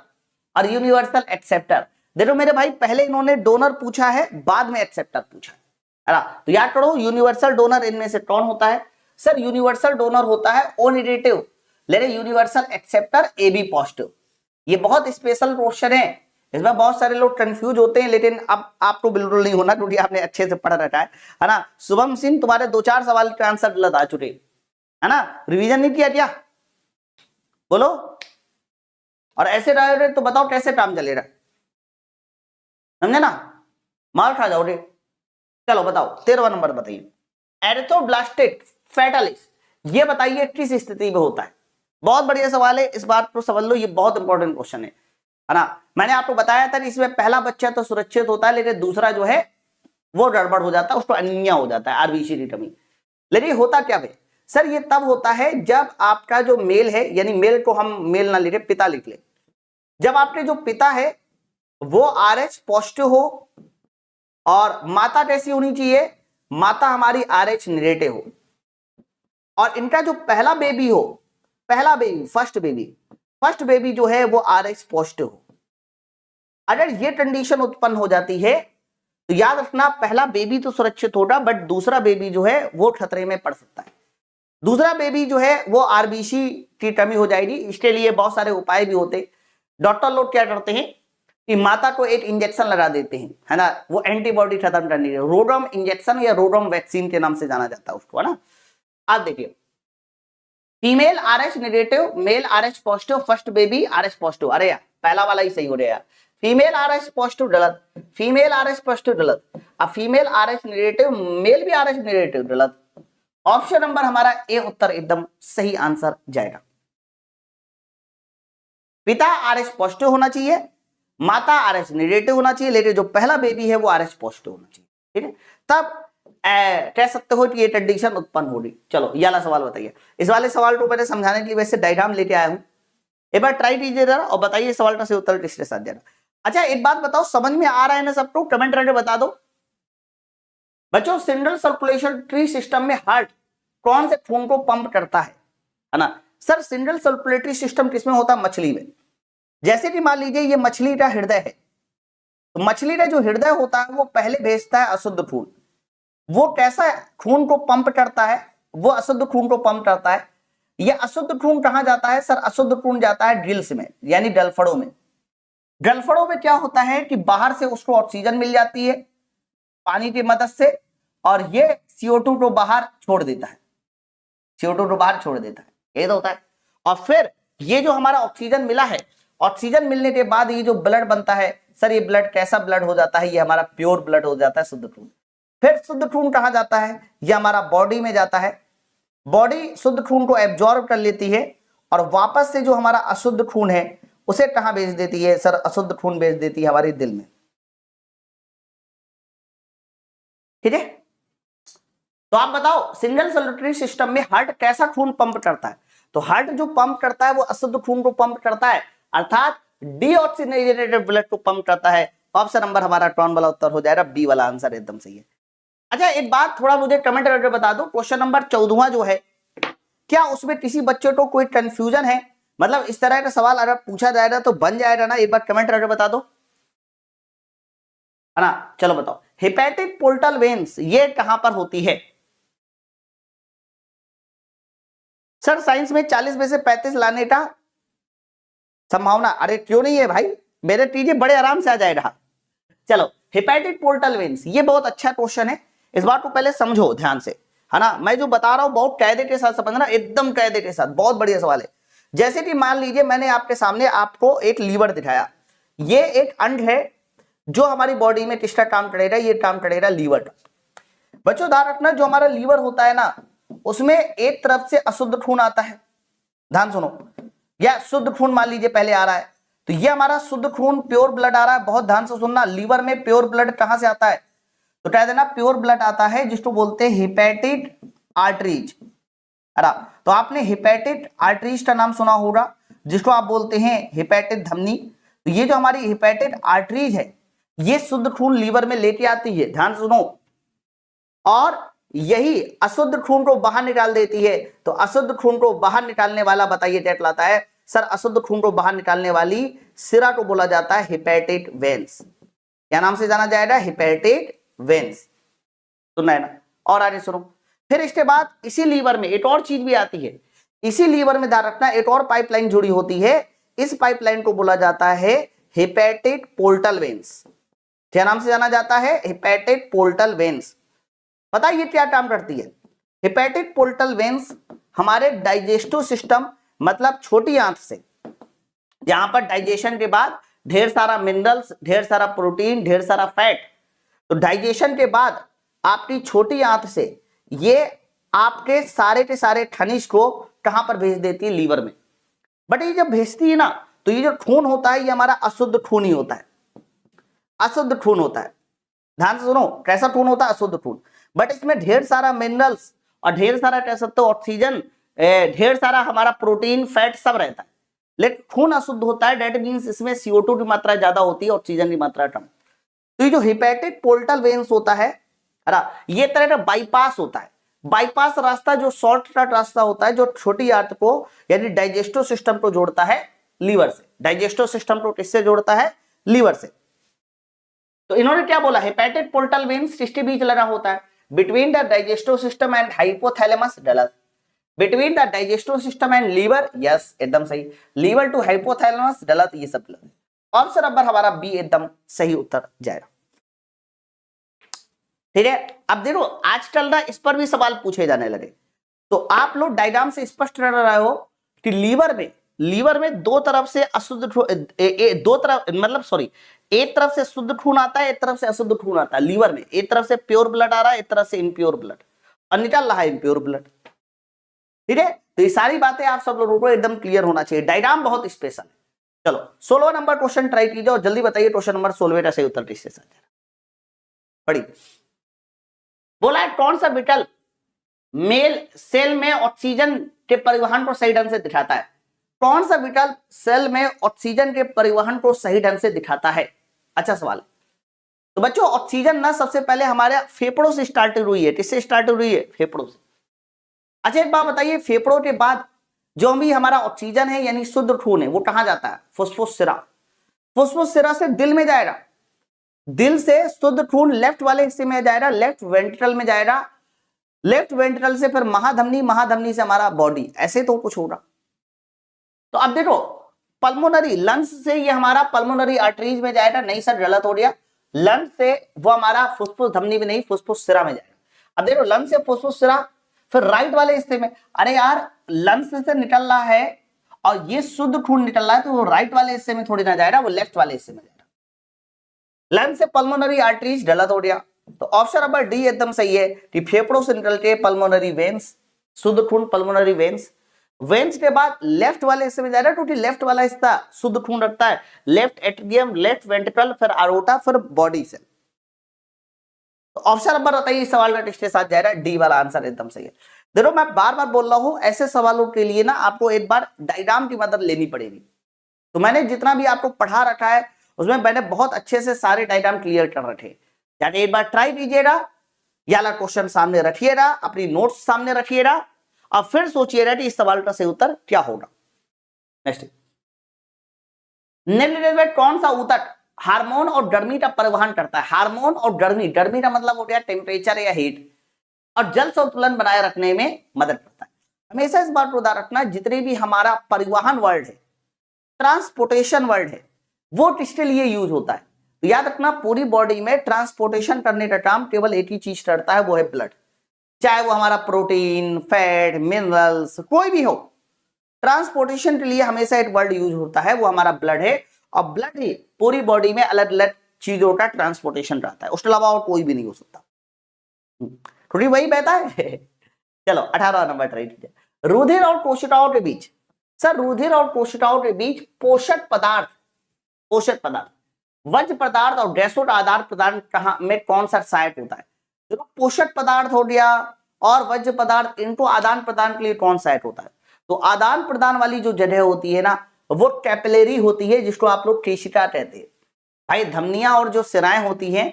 और यूनिवर्सल एक्सेप्टर। देखो मेरे भाई पहले इन्होंने डोनर पूछा है, बाद में एक्सेप्टर पूछा है ना। तो याद करो यूनिवर्सल डोनर इनमें से कौन होता है, सर यूनिवर्सल डोनर होता है ओ नेगेटिव, लेकिन universal acceptor A B positive. ये बहुत स्पेशल क्वेश्चन है, इसमें बहुत सारे लोग कंफ्यूज होते हैं, लेकिन अब आपको बिल्कुल नहीं होना क्योंकि आपने अच्छे से पढ़ रखा है ना। शुभम सिंह तुम्हारे 2-4 सवाल के आंसर गलत आ चुके है ना, रिवीजन नहीं किया क्या बोलो। और ऐसे रहे तो बताओ कैसे काम चलेगा, समझे ना, मार खा जाओगे। चलो बताओ 13वां नंबर बताइए। एरिथ्रोब्लास्टिक फेटालिस ये बताइए किस स्थिति में होता है। बहुत बढ़िया सवाल है, इस बात को समझ लो, ये बहुत इंपॉर्टेंट क्वेश्चन है ना। मैंने आपको बताया था कि इसमें पहला बच्चा तो सुरक्षित होता है, लेकिन दूसरा जो है वो गड़बड़ हो जाता है, उसको अनीमिया हो जाता है, आरबीसी की कमी। लेकिन होता क्या है सर, ये तब होता है जब आपका जो मेल है, यानी मेल को हम मेल ना लिखे पिता लिख ले, जब आपके जो पिता है वो RH पॉजिटिव हो और माता कैसी होनी चाहिए, माता हमारी RH नेगेटिव हो, और इनका जो पहला बेबी हो, पहला बेबी फर्स्ट बेबी जो है वो RH पॉजिटिव हो। अगर ये कंडीशन उत्पन्न हो जाती है तो याद रखना पहला बेबी तो सुरक्षित होगा, बट दूसरा बेबी जो है वो खतरे में पड़ सकता है। दूसरा बेबी जो है वो आरबीसी की कमी हो जाएगी। इसके लिए बहुत सारे उपाय भी होते। डॉक्टर लोग क्या करते हैं कि माता को एक इंजेक्शन लगा देते हैं, है ना, वो एंटीबॉडी खत्म करने के लिए, रोडम इंजेक्शन या रोडम वैक्सीन के नाम से जाना जाता है उसको, है ना। आप देखिए female RH negative, male RH positive, first baby RH positive. अरे यार पहला वाला ही सही हो रहा है, फीमेल RH पॉजिटिव गलत, फीमेल RH पॉजिटिव गलत, अब फीमेल RH नेगेटिव, मेल भी RH नेगेटिव गलत। ऑप्शन नंबर हमारा ए उत्तर एकदम सही आंसर जाएगा। पिता RH पॉजिटिव होना चाहिए, माता RH नेगेटिव होना चाहिए, लेकिन जो पहला बेबी है वो RH पॉजिटिव होना चाहिए। ठीक है, तब कह सकते हो कि ये कंडीशन उत्पन्न होगी। चलो ये वाला सवाल बताइए। इस वाले सवाल को मैंने समझाने के लिए वैसे डायग्राम लेके आया हूं, एक बार ट्राई कीजिए जरा और बताइए सवाल का सही उत्तर किसके साथ देना। अच्छा एक बात बताओ, समझ में आ रहा है ना सबको? कमेंट करके बता दो बच्चों। सिंगल सर्कुलेशन ट्री सिस्टम में हार्ट कौन से खून को पंप करता है ना? सर सिंगल सर्कुलेटरी सिस्टम किसमें होता है? मछली में। जैसे कि मान लीजिए ये मछली का हृदय है, तो मछली का जो हृदय होता है वो पहले भेजता है अशुद्ध खून। वो कैसा खून को पंप करता है? वो अशुद्ध खून को पंप करता है। ये अशुद्ध खून कहां जाता है? सर अशुद्ध खून जाता है गिल्स में, यानी गलफड़ों में। गलफड़ों में क्या होता है कि बाहर से उसको ऑक्सीजन मिल जाती है पानी की मदद से, और ये CO2 को बाहर छोड़ देता है, CO2 को बाहर छोड़ देता है, ये तो होता है। और फिर ये जो हमारा ऑक्सीजन मिला है, ऑक्सीजन मिलने के बाद ये जो ब्लड बनता है, सर ये ब्लड कैसा ब्लड हो जाता है? ये हमारा प्योर ब्लड हो जाता है, शुद्ध खून। फिर शुद्ध खून कहां जाता है? ये हमारा बॉडी में जाता है। बॉडी शुद्ध खून को एब्जॉर्ब कर लेती है और वापस से जो हमारा अशुद्ध खून है उसे कहां भेज देती है? सर अशुद्ध खून भेज देती है हमारे दिल में। ठीक है, तो आप बताओ सिंगल सर्कुलेटरी सिस्टम में हार्ट कैसा खून पंप करता है? तो हार्ट जो पंप करता है वो अशुद्ध खून को पंप करता है, अर्थात डीऑक्सीजनेटेड ब्लड को पंप करता है। ऑप्शन नंबर हमारा टॉन वाला उत्तर हो जाएगा, बी वाला आंसर एकदम सही है। अच्छा एक बात थोड़ा मुझे कमेंट करके बता दो, क्वेश्चन नंबर 14वां जो है, क्या उसमें किसी बच्चे को कोई कंफ्यूजन है? मतलब इस तरह का सवाल अगर पूछा जाएगा तो बन जाएगा ना? एक बार कमेंट करके बता दो, है ना? चलो बताओ, हेपेटिक पोर्टल वेन्स ये कहां पर होती है? सर साइंस में 40 में से 35 लाने का संभावना, अरे क्यों नहीं है भाई, मेरे टीजे बड़े आराम से आ जाएगा। चलो हेपेटिक पोर्टल वेन्स, ये बहुत अच्छा क्वेश्चन है, इस बात को पहले समझो ध्यान से, है ना? मैं जो बता रहा हूं बहुत कायदे के साथ समझना, एकदम कायदे के साथ, बहुत बढ़िया सवाल है। जैसे कि मान लीजिए मैंने आपके सामने आपको एक लीवर दिखाया, ये एक अंग है जो हमारी बॉडी में किसका काम करेगा? ये काम करेगा लीवर का। बच्चों ध्यान रखना, जो हमारा लीवर होता है ना, उसमें एक तरफ से अशुद्ध खून आता है, ध्यान सुनो, या शुद्ध खून मान लीजिए पहले आ रहा है, तो ये हमारा शुद्ध खून प्योर ब्लड आ रहा है। बहुत ध्यान से सुनना, लीवर में प्योर ब्लड कहां से आता है? तो कह देना प्योर ब्लड आता है जिसको बोलते हैं हेपेटिक आर्टरीज, है ना? तो आपने हेपेटिक आर्टरीज का नाम सुना होगा, जिसको आप बोलते हैं हेपेटिक धमनी। तो ये जो हमारी हेपेटिक आर्टरीज है, ये शुद्ध खून लीवर में लेके आती है, ध्यान सुनो, और यही अशुद्ध खून को बाहर निकाल देती है। तो अशुद्ध खून को बाहर निकालने वाला बताइए क्या कहलाता है? सर अशुद्ध खून को बाहर निकालने वाली सिरा को बोला जाता है हेपेटिक वेन्स। क्या नाम से जाना जाएगा? Hepatic veins. सुनना है ना? और आगे सुनो, फिर इसके बाद इसी लीवर में एक और चीज भी आती है, इसी लीवर में ध्यान रखना एक और पाइपलाइन जुड़ी होती है, इस पाइपलाइन को बोला जाता है हेपेटिक पोर्टल वेन्स। क्या नाम से जाना जाता है? Hepatic portal veins. पता है ये क्या काम करती है? हेपेटिक पोर्टल वेन्स हमारे डाइजेस्टिव सिस्टम, मतलब छोटी आंत से, जहां पर डाइजेशन के बाद ढेर सारा मिनरल्स, ढेर सारा प्रोटीन, ढेर सारा फैट, तो डाइजेशन के बाद आपकी छोटी आंत से ये आपके सारे के सारे खनिज को कहां पर भेज देती है? लीवर में। बट ये जब भेजती है ना, तो ये जो खून होता है ये हमारा अशुद्ध खून ही होता है, अशुद्ध खून होता है। ध्यान से सुनो, कैसा खून होता है? अशुद्ध खून। बट इसमें ढेर सारा मिनरल्स और ढेर सारा कह सकते हो ऑक्सीजन, ढेर सारा हमारा प्रोटीन, फैट सब रहता है, लेकिन खून अशुद्ध होता है। डेट मींस इसमें CO2 की मात्रा ज्यादा होती है, ऑक्सीजन की मात्रा कम। तो ये जो हेपेटिक पोर्टल वेन्स होता है ना, ये तरह का बाईपास होता है। बाईपास रास्ता जो शॉर्टकट रास्ता होता है, जो छोटी आंत को यानी डाइजेस्टिव सिस्टम को जोड़ता है लीवर से। डाइजेस्टिव सिस्टम को किससे जोड़ता है? लीवर से। तो इन्होंने क्या बोला? हेपेटिक पोर्टल वेन्स किसके बीच लगा होता है? Between the digestive system and hypothalamus, गलत। Between the digestive system and liver, yes एकदम सही। लीवर टू हाइपोथैलेमस, गलत, ये सब गलत। ऑप्शन नंबर हमारा बी एकदम सही उत्तर जाएगा। ठीक है, अब देखो आजकल ना इस पर भी सवाल पूछे जाने लगे, तो आप लोग डायग्राम से स्पष्ट कर रहे हो कि लीवर में दो तरफ से अशुद्ध दो तरफ, मतलब सॉरी, एक तरफ से शुद्ध खून आता है, एक तरफ से अशुद्ध खून आता है लीवर में। एक तरफ से प्योर ब्लड आ रहा है, एक तरफ से इनप्योर ब्लड, और निकल रहा है इनप्योर ब्लड। ठीक है, तो ये सारी बातें आप सब लोगों को एकदम क्लियर होना चाहिए, डायग्राम बहुत स्पेशल है। चलो 16 नंबर क्वेश्चन ट्राई कीजिए और जल्दी बताइए क्वेश्चन नंबर 16 का सही उत्तर किसके साथ है? पढ़िए। बोला है कौन सा विकल्प मेल सेल में ऑक्सीजन के परिवहन को सही ढंग से दिखाता है? कौन सा विटल सेल में ऑक्सीजन के परिवहन को सही ढंग से दिखाता है? अच्छा सवाल। तो बच्चों ऑक्सीजन ना सबसे पहले हमारे फेफड़ों से स्टार्ट हुई है। किससे स्टार्ट हुई है? फेफड़ों से। अच्छा एक बात बताइए, फेफड़ों के बाद जो भी हमारा ऑक्सीजन है यानी शुद्ध खून है वो कहां जाता है? फुफ्फुस सिरा। फुफ्फुस सिरा से दिल में जाएगा, दिल से शुद्ध खून लेफ्ट वाले हिस्से में जाएगा, लेफ्ट वेंट्रिकल में जाएगा, लेफ्ट वेंट्रिकल से फिर महाधमनी, महाधमनी से हमारा बॉडी, ऐसे तो कुछ होगा। तो अब देखो पल्मोनरी लंग्स से ये हमारा पल्मोनरी आर्टरीज में जाएगा। नहीं सर गलत हो गया, लंग्स से वो हमारा फुफ्फुस धमनी में नहीं, फुफ्फुस सिरा में जाएगा। अब देखो लंग्स से फुफ्फुस सिरा, फिर राइट वाले हिस्से में। अरे यार लंग्स से निकल रहा है और ये शुद्ध खून निकल रहा है तो वो राइट वाले हिस्से में थोड़ी ना जाएगा, वो लेफ्ट वाले हिस्से में जाएगा। लंग्स से पल्मोनरी आर्टरीज गलत हो गया। तो ऑप्शन नंबर डी एकदम सही है कि फेफड़ों से निकलते पल्मोनरी वेन्स, शुद्ध खून पल्मोनरी वेन्स। वेन्स के बाद लेफ्ट वाले हिस्से में जाएगा क्योंकि लेफ्ट वाला हिस्सा शुद्ध खून रखता है, लेफ्ट एट्रियम, लेफ्ट वेंट्रिकल, फिर अरोटा, फिर बॉडी सेल। तो ऑप्शन नंबर बताइए इस सवाल का किसके साथ जाएगा? डी वाला आंसर एकदम सही है। देखो मैं बार बार बोल रहा हूं ऐसे सवालों के लिए ना आपको एक बार डायग्राम की मदद लेनी पड़ेगी। तो मैंने जितना भी आपको पढ़ा रखा है उसमें मैंने बहुत अच्छे से सारे डायग्राम क्लियर कर रखे, यानी एक बार ट्राई कीजिएगा, या क्वेश्चन सामने रखिएगा, अपनी नोट्स सामने रखिएगा और फिर सोचिएगा कि इस सवाल का सही उत्तर क्या होगा। नेक्स्ट, निम्नलिखित में कौन सा ऊतक हार्मोन और गर्मी का परिवहन करता है? हार्मोन और गर्मी, गर्मी का मतलब हो गया टेम्परेचर या हीट, और जल संतुलन बनाए रखने में मदद करता है। हमेशा इस बात को ध्यान रखना, जितने भी हमारा परिवहन वर्ड है, ट्रांसपोर्टेशन वर्ड है, वो किसके लिए यूज होता है? तो याद रखना पूरी बॉडी में ट्रांसपोर्टेशन करने का काम केवल एक ही चीज करता है, वो है ब्लड। चाहे वो हमारा प्रोटीन, फैट, मिनरल्स कोई भी हो, ट्रांसपोर्टेशन के लिए हमेशा एक वर्ड यूज होता है, वो हमारा ब्लड है। और ब्लड ही पूरी बॉडी में अलग अलग चीजों का ट्रांसपोर्टेशन रहता है, उसके अलावा और कोई भी नहीं हो सकता, क्योंकि वही बहता है। चलो 18 नंबर ट्राई कीजिए। रुधिर और कोशिकाओं के बीच, सर रुधिर और कोशिकाओं के बीच पोषक पदार्थ, पोषक पदार्थ, वज्र पदार्थ और गैसों का आदान प्रदान कहां में कौन सा साइट होता है? देखो पोषक पदार्थ हो गया और वज्र पदार्थ, इनको आदान प्रदान के लिए कौन साइट होता है? तो आदान प्रदान वाली जो जगह होती है ना वो कैपिलरी होती है, जिसको आप लोग केशिका कहते हैं। भाई धमनियां और जो सिराएं होती हैं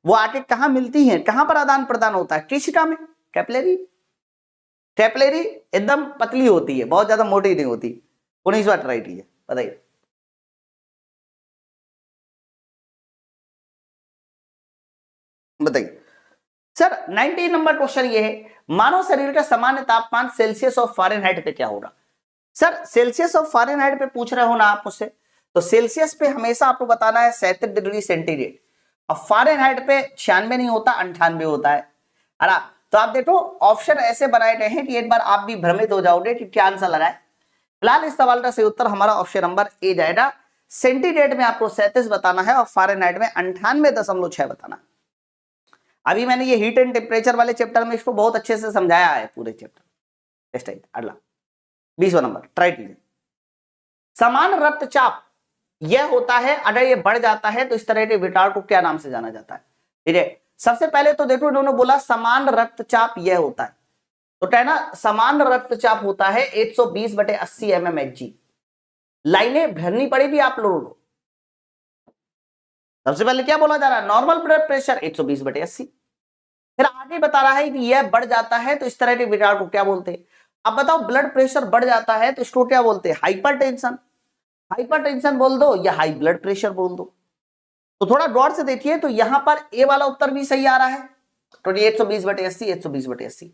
वो आके कहां मिलती हैं, कहां पर आदान प्रदान होता है? केशिका में, कैपिलरी। कैपिलरी एकदम पतली होती है, बहुत ज्यादा मोटी नहीं होती। 19वां ट्राई कीजिए, बताइए। बताइए सर 19 नंबर क्वेश्चन ये है, मानव शरीर का सामान्य तापमान सेल्सियस और फारेनहाइट पे क्या होगा? सर सेल्सियस और फारेनहाइट पे पूछ रहे हो ना आप मुझसे, तो सेल्सियस पे हमेशा आपको बताना है 37 डिग्री सेंटीग्रेड, और फारेनहाइट पे 96 नहीं होता, 98 होता है ना। तो आप देखो ऑप्शन ऐसे बनाए गए हैं कि एक बार आप भी भ्रमित हो जाओगे कि क्या आंसर लगाए। फिलहाल इस सवाल का सही उत्तर हमारा ऑप्शन नंबर ए जाएगा। सेंटीग्रेड में आपको 37 बताना है और फारेनहाइट में 98.6 बताना है। अभी मैंने ये हीट एंड टेम्परेचर वाले चैप्टर में इसको बहुत अच्छे से समझाया है, पूरे चैप्टर। अगला 20वां नंबर ट्राई कीजिए। समान रक्तचाप यह होता है, अगर ये बढ़ जाता है तो इस तरह के विकार को क्या नाम से जाना जाता है? ठीक है, सबसे पहले तो देखो इन्होंने बोला समान रक्तचाप यह होता है, तो कहना समान रक्तचाप होता है 120/80 mmHg। लाइनें भरनी पड़ेगी आप लोगों को। सबसे पहले क्या बोला जा रहा है? Normal blood pressure 120/80। फिर आगे बता रहा है कि यह बढ़ जाता है तो इस तरह के विकार को क्या बोलते हैं? अब बताओ ब्लड प्रेशर बढ़ जाता है तो इसको क्या बोलते हैं? हाइपरटेंशन। हाइपरटेंशन बोल दो या हाई ब्लड प्रेशर बोल दो। तो थोड़ा गौर से देखिए, तो यहां पर ए वाला उत्तर भी सही आ रहा है, तो 120/80, 120/80।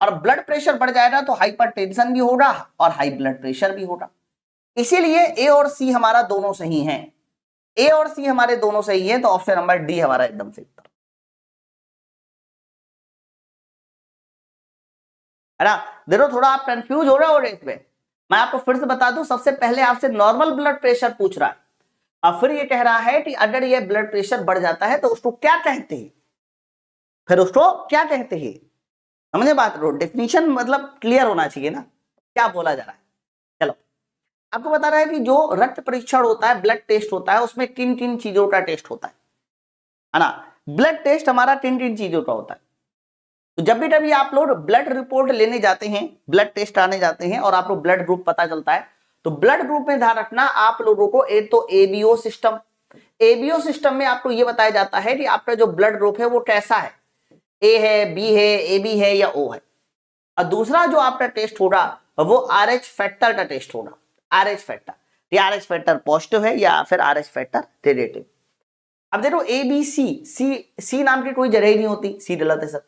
और ब्लड प्रेशर बढ़ जाएगा तो हाइपरटेंशन भी होगा और हाई ब्लड प्रेशर भी होगा। इसीलिए ए और सी हमारा दोनों सही हैं, ए और सी हमारे दोनों सही है, तो ऑप्शन नंबर डी हमारा एकदम सही उत्तर है ना। देखो थोड़ा आप कंफ्यूज हो रहे हो इसमें, मैं आपको फिर से बता दूं, सबसे पहले आपसे नॉर्मल ब्लड प्रेशर पूछ रहा है और फिर ये कह रहा है कि अगर ये ब्लड प्रेशर बढ़ जाता है तो उसको क्या कहते हैं, फिर उसको क्या कहते हैं, समझे बात को? डेफिनेशन मतलब क्लियर होना चाहिए ना, क्या बोला जा रहा है। चलो आपको बता रहा है कि जो रक्त परीक्षण होता है, ब्लड टेस्ट होता है, उसमें किन किन चीजों का टेस्ट होता है ना। ब्लड टेस्ट हमारा किन किन चीजों का होता है? तो जब भी कभी आप लोग ब्लड रिपोर्ट लेने जाते हैं, ब्लड टेस्ट आने जाते हैं और आपको ब्लड ग्रुप पता चलता है, तो ब्लड ग्रुप में ध्यान रखना आप लोगों को, एक तो एबीओ सिस्टम, एबीओ सिस्टम में आपको यह बताया जाता है कि आपका जो ब्लड ग्रुप है वो कैसा है, ए है, बी है, एबी है या ओ है। और दूसरा जो आपका टेस्ट होगा वो आरएच फैक्टर का टेस्ट होगा, आरएच फैक्टर, या आरएच फैक्टर पॉजिटिव है या फिर आरएच फैक्टर नेगेटिव। अब देखो ए बी सी, सी नाम की कोई जगह ही नहीं होती, सी डलाते सर,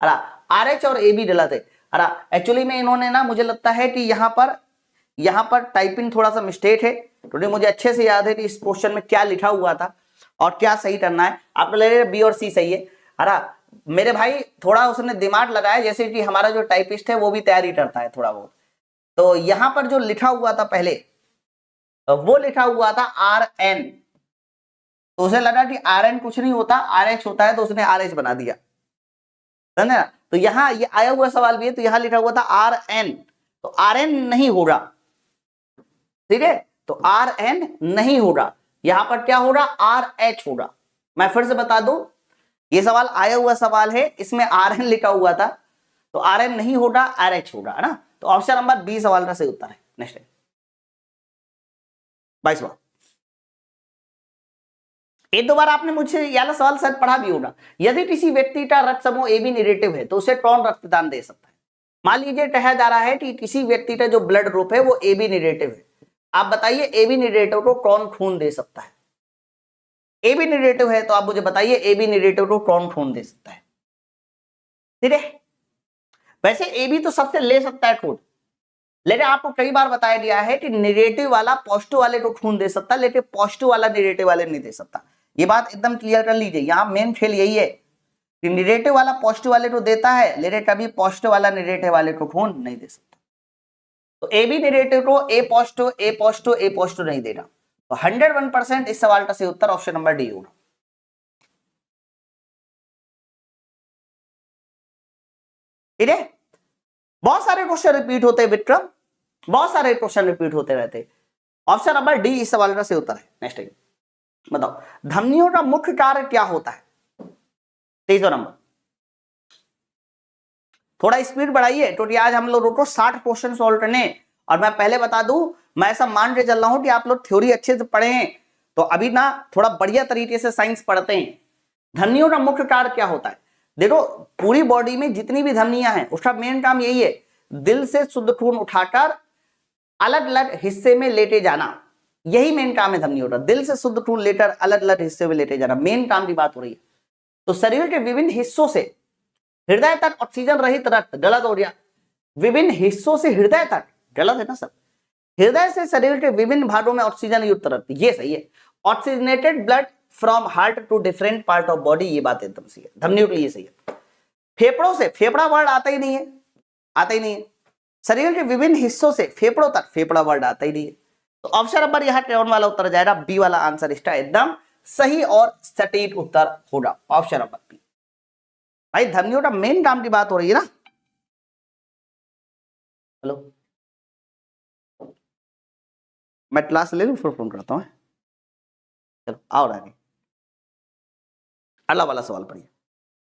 अरे आरएच और ए बी डलाते। अरे एक्चुअली में इन्होंने ना, मुझे लगता है कि यहाँ पर टाइपिंग थोड़ा सा मिस्टेक है, क्योंकि मुझे अच्छे से याद है कि इस क्वेश्चन में क्या लिखा हुआ था और क्या सही करना है। आप ले रहे बी और सी सही है। अरे मेरे भाई थोड़ा उसने दिमाग लगाया, जैसे कि हमारा जो टाइपिस्ट है वो भी तैयारी करता है थोड़ा बहुत। तो यहां पर जो लिखा हुआ था पहले, वो लिखा हुआ था आर एन, तो उसे लगा कि आर एन कुछ नहीं होता, आर एच होता है, तो उसने आर एच बना दिया, समझे ना। तो यहाँ ये आया हुआ सवाल भी है, तो यहां लिखा हुआ था आर एन, तो आर एन नहीं होगा, ठीक है, तो आर एन नहीं होगा, यहां पर क्या होगा, आर एच होगा। मैं फिर से बता दूं, ये सवाल आया हुआ सवाल है, इसमें आर एन लिखा हुआ था, तो आर एन नहीं होगा, आर एच होगा, है ना। तो ऑप्शन नंबर बी सवाल का सही उत्तर है। नेक्स्ट है 22वां। एक दो बार आपने मुझसे ये वाला सवाल शायद पढ़ा भी होगा। यदि किसी व्यक्ति का रक्त समूह ए बी नेगेटिव है तो उसे कौन रक्तदान दे सकता है। मान लीजिए कहा जा रहा है कि किसी व्यक्ति का जो ब्लड ग्रुप है वो ए बी नेगेटिव है, आप बताइए ए बी नेगेटिव को कौन खून दे सकता है। ए बी नेगेटिव है तो आप मुझे बताइए ए बी नेगेटिव को कौन खून दे सकता है, ठीक है। वैसे ए बी तो सबसे ले सकता है खून, लेकिन आपको कई बार बताया गया है कि नेगेटिव वाला पॉजिटिव वाले को खून दे सकता है, लेकिन पॉजिटिव वाला नेगेटिव वाले नहीं दे सकता। ये बात एकदम क्लियर कर लीजिए, यहाँ मेन खेल यही है कि नेगेटिव वाला पॉजिटिव वाले को देता है, लेकिन कभी पॉजिटिव वाला नेगेटिव वाले को खून नहीं दे सकता। तो ए बी नेगेटिव को ए पॉजिटिव ए पॉजिटिव ए पॉजिटिव नहीं देगा। तो 101% इस सवाल का सही उत्तर ऑप्शन नंबर डी होगा, ठीक है। बहुत सारे क्वेश्चन रिपीट होते हैं विक्रम, बहुत सारे क्वेश्चन रिपीट होते रहते। ऑप्शन नंबर डी इस सवाल का सही उत्तर है। नेक्स्ट बताओ, धमनियों का मुख्य कार्य क्या होता है। 23वां नंबर, थोड़ा स्पीड बढ़ाइए क्योंकि आज हम लोगों को 60 क्वेश्चन सॉल्व करने। और मैं पहले बता दूं, मैं ऐसा मान के चल रहा हूं कि आप लोग थ्योरी अच्छे से पढ़े हैं, तो अभी ना थोड़ा बढ़िया तरीके से साइंस पढ़ते हैं। धमनियों का मुख्य कार्य क्या होता है। देखो पूरी बॉडी में जितनी भी धमनियां हैं उसका मेन काम यही है, दिल से शुद्ध खून उठाकर अलग अलग हिस्से में लेटे जाना, यही मेन काम है धमनियों का। दिल से शुद्ध खून लेकर अलग अलग हिस्से में लेटे जाना, मेन काम की बात हो रही है। तो शरीर के विभिन्न हिस्सों से हृदय तक ऑक्सीजन रहित रक्त, गलत हो गया, विभिन्न हिस्सों से हृदय तक, गलत है ना सर। हृदय से शरीर के विभिन्न भागों में ऑक्सीजन युक्त रक्त, ये सही है। Oxygenated blood from heart to different part of body, ये बात एकदम सही है, धमनियों के लिए सही है। फेफड़ों से, फेफड़ा वर्ड आता ही नहीं है, आता ही नहीं है। शरीर के विभिन्न हिस्सों से फेफड़ों तक, फेफड़ा वर्ड आता ही नहीं है। तो ऑप्शन नंबर यहाँ कौन वाला उत्तर जाएगा, बी वाला आंसर इसका एकदम सही और सटीक उत्तर होगा, ऑप्शन नंबर बी। भाई धमनियों का मेन काम की बात हो रही है ना। हेलो, मैं क्लास ले लूं फिर फोन करता हूं। चलो आओ आगे, अगला वाला सवाल पढ़िए,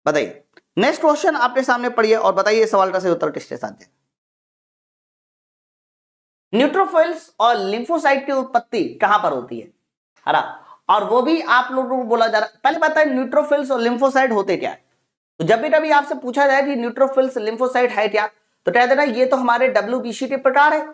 बताइए। नेक्स्ट क्वेश्चन आपके सामने पढ़िए और बताइए सवाल का सही उत्तर किसके साथ है। न्यूट्रोफिल्स और लिम्फोसाइट की उत्पत्ति कहां पर होती है, हरा, और वो भी आप लोगों को बोला जा रहा है। पहले बताए न्यूट्रोफिल्स और लिम्फोसाइट होते क्या है। तो जब भी कभी आपसे पूछा जाए कि न्यूट्रोफिल्स लिम्फोसाइट है क्या, तो कह देना ये तो हमारे डब्ल्यूबीसी के प्रकार है।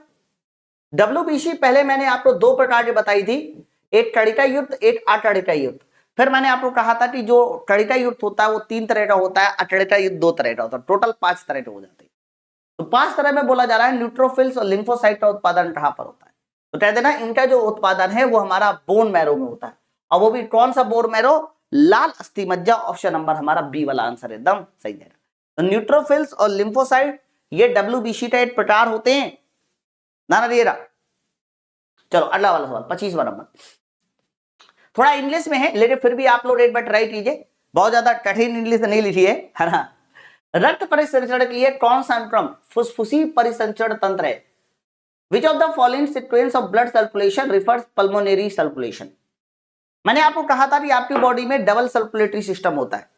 डब्ल्यूबीसी पहले मैंने आपको दो प्रकार की बताई थी, एक कणिका युक्त, एक अकणिका युक्त। फिर मैंने आपको कहा था कि जो कणिका युक्त होता है वो 3 तरह का होता है, अकणिका युक्त 2 तरह का होता है, टोटल 5 तरह के हो जाते हैं। तो 5 तरह में बोला जा रहा है न्यूट्रोफिल्स और लिम्फोसाइट का उत्पादन कहां पर होता है। तो कह देना इनका जो उत्पादन है वो हमारा बोन मैरो में होता है, और वो भी कौन सा बोन मैरो, लाल अस्थि मज्जा। ऑप्शन नंबर हमारा बी वाला आंसर एकदम सही है। तो न्यूट्रोफिल्स और लिम्फोसाइट ये डब्ल्यूबीसी का एक प्रकार होते हैं ना ना। चलो अगला वाला सवाल 25वां नंबर, थोड़ा इंग्लिश में है लेकिन फिर भी आप लोग एक बार ट्राई कीजिए, बहुत ज्यादा कठिन इंग्लिश नहीं लिखी है ना। रक्त परिसंचरण के लिए कौन सा अंतरम फुसफुसी परिसंचरण तंत्र है। Which of the following sequence of blood circulation refers pulmonary circulation. मैंने आपको कहा था कि आपकी बॉडी में डबल सर्कुलेटरी सिस्टम होता है।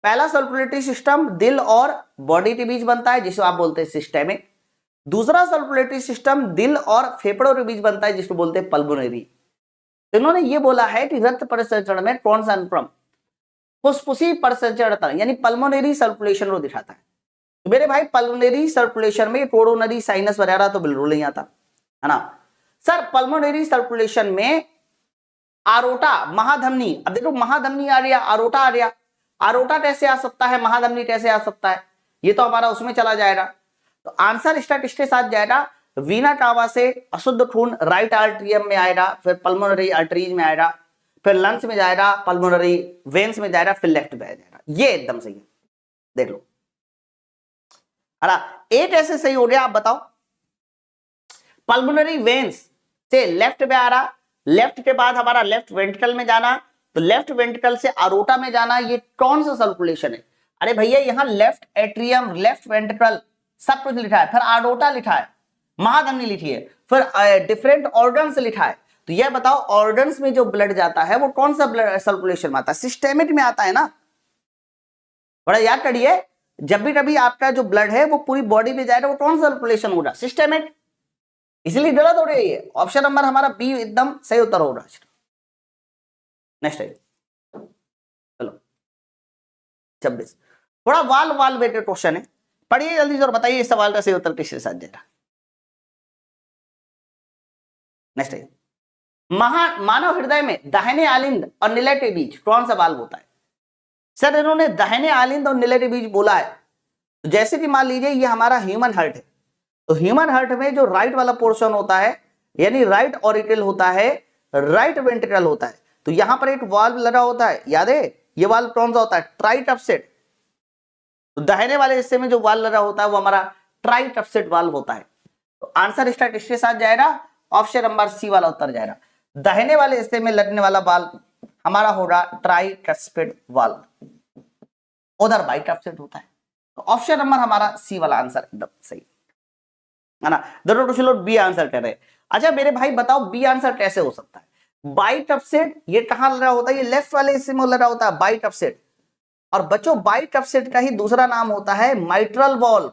पहला सर्कुलेटरी सिस्टम दिल और बॉडी के बीच बनता है जिसे आप बोलते हैं सिस्टेमिक, दूसरा सर्कुलेटरी सिस्टम दिल और फेफड़ों के बीच बनता है, जिसको बोलते हैं पल्मोनरी। तो इन्होंने ये बोला है कि रक्त परिसंचरण में कौन सा अनुक्रम फुसफुसी परिसंचरण यानी पल्मोनरी सर्कुलेशन को दिखाता है। तो मेरे भाई पल्मोनरी सर्कुलेशन में कोरोनरी साइनस वगैरह तो बिल्कुल नहीं आता है ना सर। पल्मोनरी सर्कुलेशन में आरोटा महाधमनी, अब देखो महाधमनी आ गया, आरोटा आ गया, आरोटा कैसे आ सकता है, महाधमनी कैसे आ सकता है, ये तो हमारा उसमें चला जाएगा। तो आंसर इसका किसके साथ जाएगा, वीना कावा से अशुद्ध खून राइट आर्ट्रियम में आएगा, फिर पल्मोनरी आर्टरीज में आएगा, फिर लंग्स में जाएगा, पल्मोनरी वेन्स में जाएगा, फिर लेफ्ट में जाएगा। ये एकदम सही है, देख लो। ए कैसे सही हो गया आप बताओ। पल्मोनरी वेन्स से लेफ्ट में आ रहा, लेफ्ट के बाद हमारा लेफ्ट वेंट्रिकल में जाना, तो लेफ्ट वेंट्रिकल से अरोटा में जाना, ये कौन सा सर्कुलेशन है। अरे भैया यहाँ लेफ्ट एट्रियम, लेफ्ट वेंट्रिकल सब कुछ लिखा है, फिर अरोटा लिखा है, महाधमनी लिखी है, फिर डिफरेंट ऑर्गन्स लिखा है। तो यह बताओ ऑर्गन्स में जो ब्लड जाता है वो कौन सा ब्लड सर्कुलेशन में आता है, सिस्टेमिक में आता है ना। बड़ा याद करिए, जब भी कभी आपका जो ब्लड है वो पूरी बॉडी में जाएगा वो कौन सा सर्कुलेशन होगा, सिस्टेमिक। इसलिए गलत हो रही है, ऑप्शन नंबर हमारा बी एकदम सही उत्तर होगा। नेक्स्ट है, चलो 26, थोड़ा वाल वाल बेटे क्वेश्चन है, पढ़िए जल्दी से और बताइए इस सवाल का सही उत्तर किसके साथ जाएगा। नेक्स्ट है, मानव हृदय में दाहिने आलिंद और निलय के बीच कौन सा वाल्व होता है। सर इन्होंने दाहिने आलिंद और निलय के बीच बोला है, तो जैसे कि मान लीजिए ये हमारा ह्यूमन हार्ट है, तो ह्यूमन हार्ट में जो राइट वाला पोर्शन होता है यानी राइट ऑरिकल होता है, राइट वेंट्रिकल होता है, तो यहां पर एक वाल्व लगा होता है, याद है ये वाल्व कौन सा होता है, ट्राइटफसेट। तो दाहिने वाले हिस्से में जो वाल्व लगा होता है वो हमारा ट्राइटफसेट वाल्व होता है। तो आंसर इसका किसके साथ जाएगा, ऑप्शन नंबर सी वाला उत्तर जाएगा। दाहिने वाले हिस्से में लगने वाला वाल्व हमारा होगा ट्राइटफसेट वाल्व, उधर बाइटफसेट होता है। तो ऑप्शन नंबर हमारा सी वाला आंसर एकदम सही है ना। दोनों कुछ लोग बी आंसर कर रहे हैं। अच्छा मेरे भाई बताओ बी आंसर कैसे हो सकता है। बाइटफसेट ये कहां लगा होता है, ये लेफ्ट वाले हिस्से में लगा होता है बाइटफसेट। और बच्चों बाइटफसेट का ही दूसरा नाम होता है माइट्रल वॉल्व,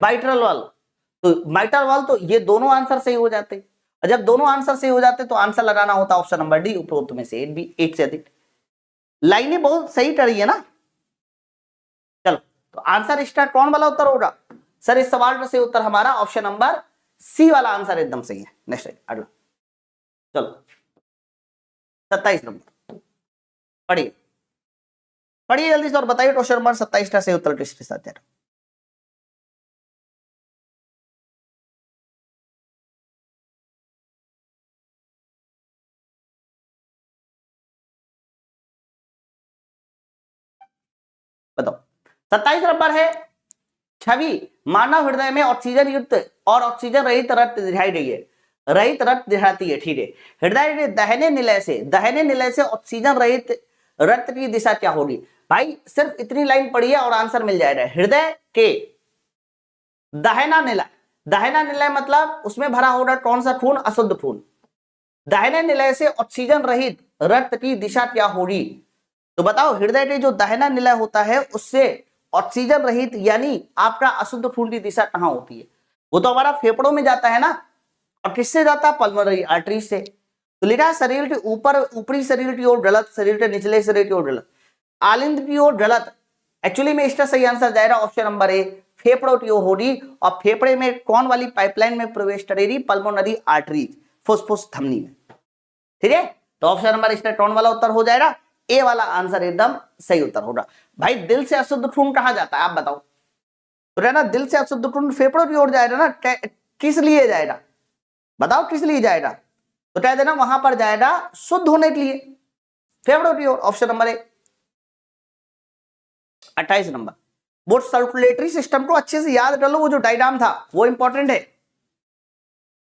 माइट्रल वाल्व। तो माइट्रल वाल्व, तो ये दोनों आंसर सही हो जाते। और जब दोनों आंसर सही हो जाते तो आंसर लगाना होता ऑप्शन नंबर डी, उपरोक्त में से एक से अधिक। लाइनें बहुत सही कर रही है ना। चलो तो आंसर इसका कौन वाला उत्तर होगा, सर इस सवाल का सही उत्तर हमारा ऑप्शन नंबर सी वाला आंसर एकदम सही है। नेक्स्ट अगला, चलो 27 नंबर पढ़िए, पढ़िए जल्दी से और बताइए क्वेश्चन नंबर 27 का सही उत्तर किसके साथ है। बताओ 27 नंबर है, छवि मानव हृदय में ऑक्सीजन युक्त और ऑक्सीजन रहित रक्त दिखाई गई है, रहित रक्त दिखाती है, ठीक है। हृदय के दाहिने निलय से ऑक्सीजन रहित रक्त की दिशा क्या होगी। भाई सिर्फ इतनी लाइन पढ़िए और आंसर मिल जाएगा। हृदय के दाहिना निलय मतलब उसमें भरा होगा कौन सा खून, अशुद्ध खून। दाहिने निलय से ऑक्सीजन रहित रक्त की दिशा क्या होगी। तो बताओ हृदय के जो दाहिना निलय होता है उससे ऑक्सीजन रहित यानी आपका अशुद्ध खून की दिशा कहां होती है, वो तो हमारा फेफड़ों में जाता है ना। और किससे जाता है, पल्मोनरी आर्टरी से। तो लिखा शरीर के ऊपर, ऊपरी शरीर की ओर गलत, शरीर के निचले शरीर की ओर गलत, आलिंद की ओर गलत। एक्चुअली में इसका सही आंसर जाएगा ऑप्शन नंबर ए, फेफड़ों की ओर होगी। और फेफड़े में कौन वाली पाइपलाइन में प्रवेश करेगी, पल्मोनरी आर्टरीज, फुसफुस धमनी में, ठीक है। तो ऑप्शन नंबर इसका कौन वाला उत्तर हो जाएगा, ए वाला आंसर एकदम सही उत्तर होगा। भाई दिल से अशुद्ध खून कहां जाता है आप बताओ, तो ना दिल से अशुद्ध खून फेफड़ों की ओर जाएगा ना, किस लिए जाएगा बताओ, किस लिए जाएगा, तो कह देना वहां पर जाएगा शुद्ध होने के लिए, फेफड़ों की ओर, ऑप्शन नंबर ए। 28 नंबर, वो सर्कुलेटरी सिस्टम को अच्छे से याद कर लो, वो जो डायग्राम था वो इंपॉर्टेंट है।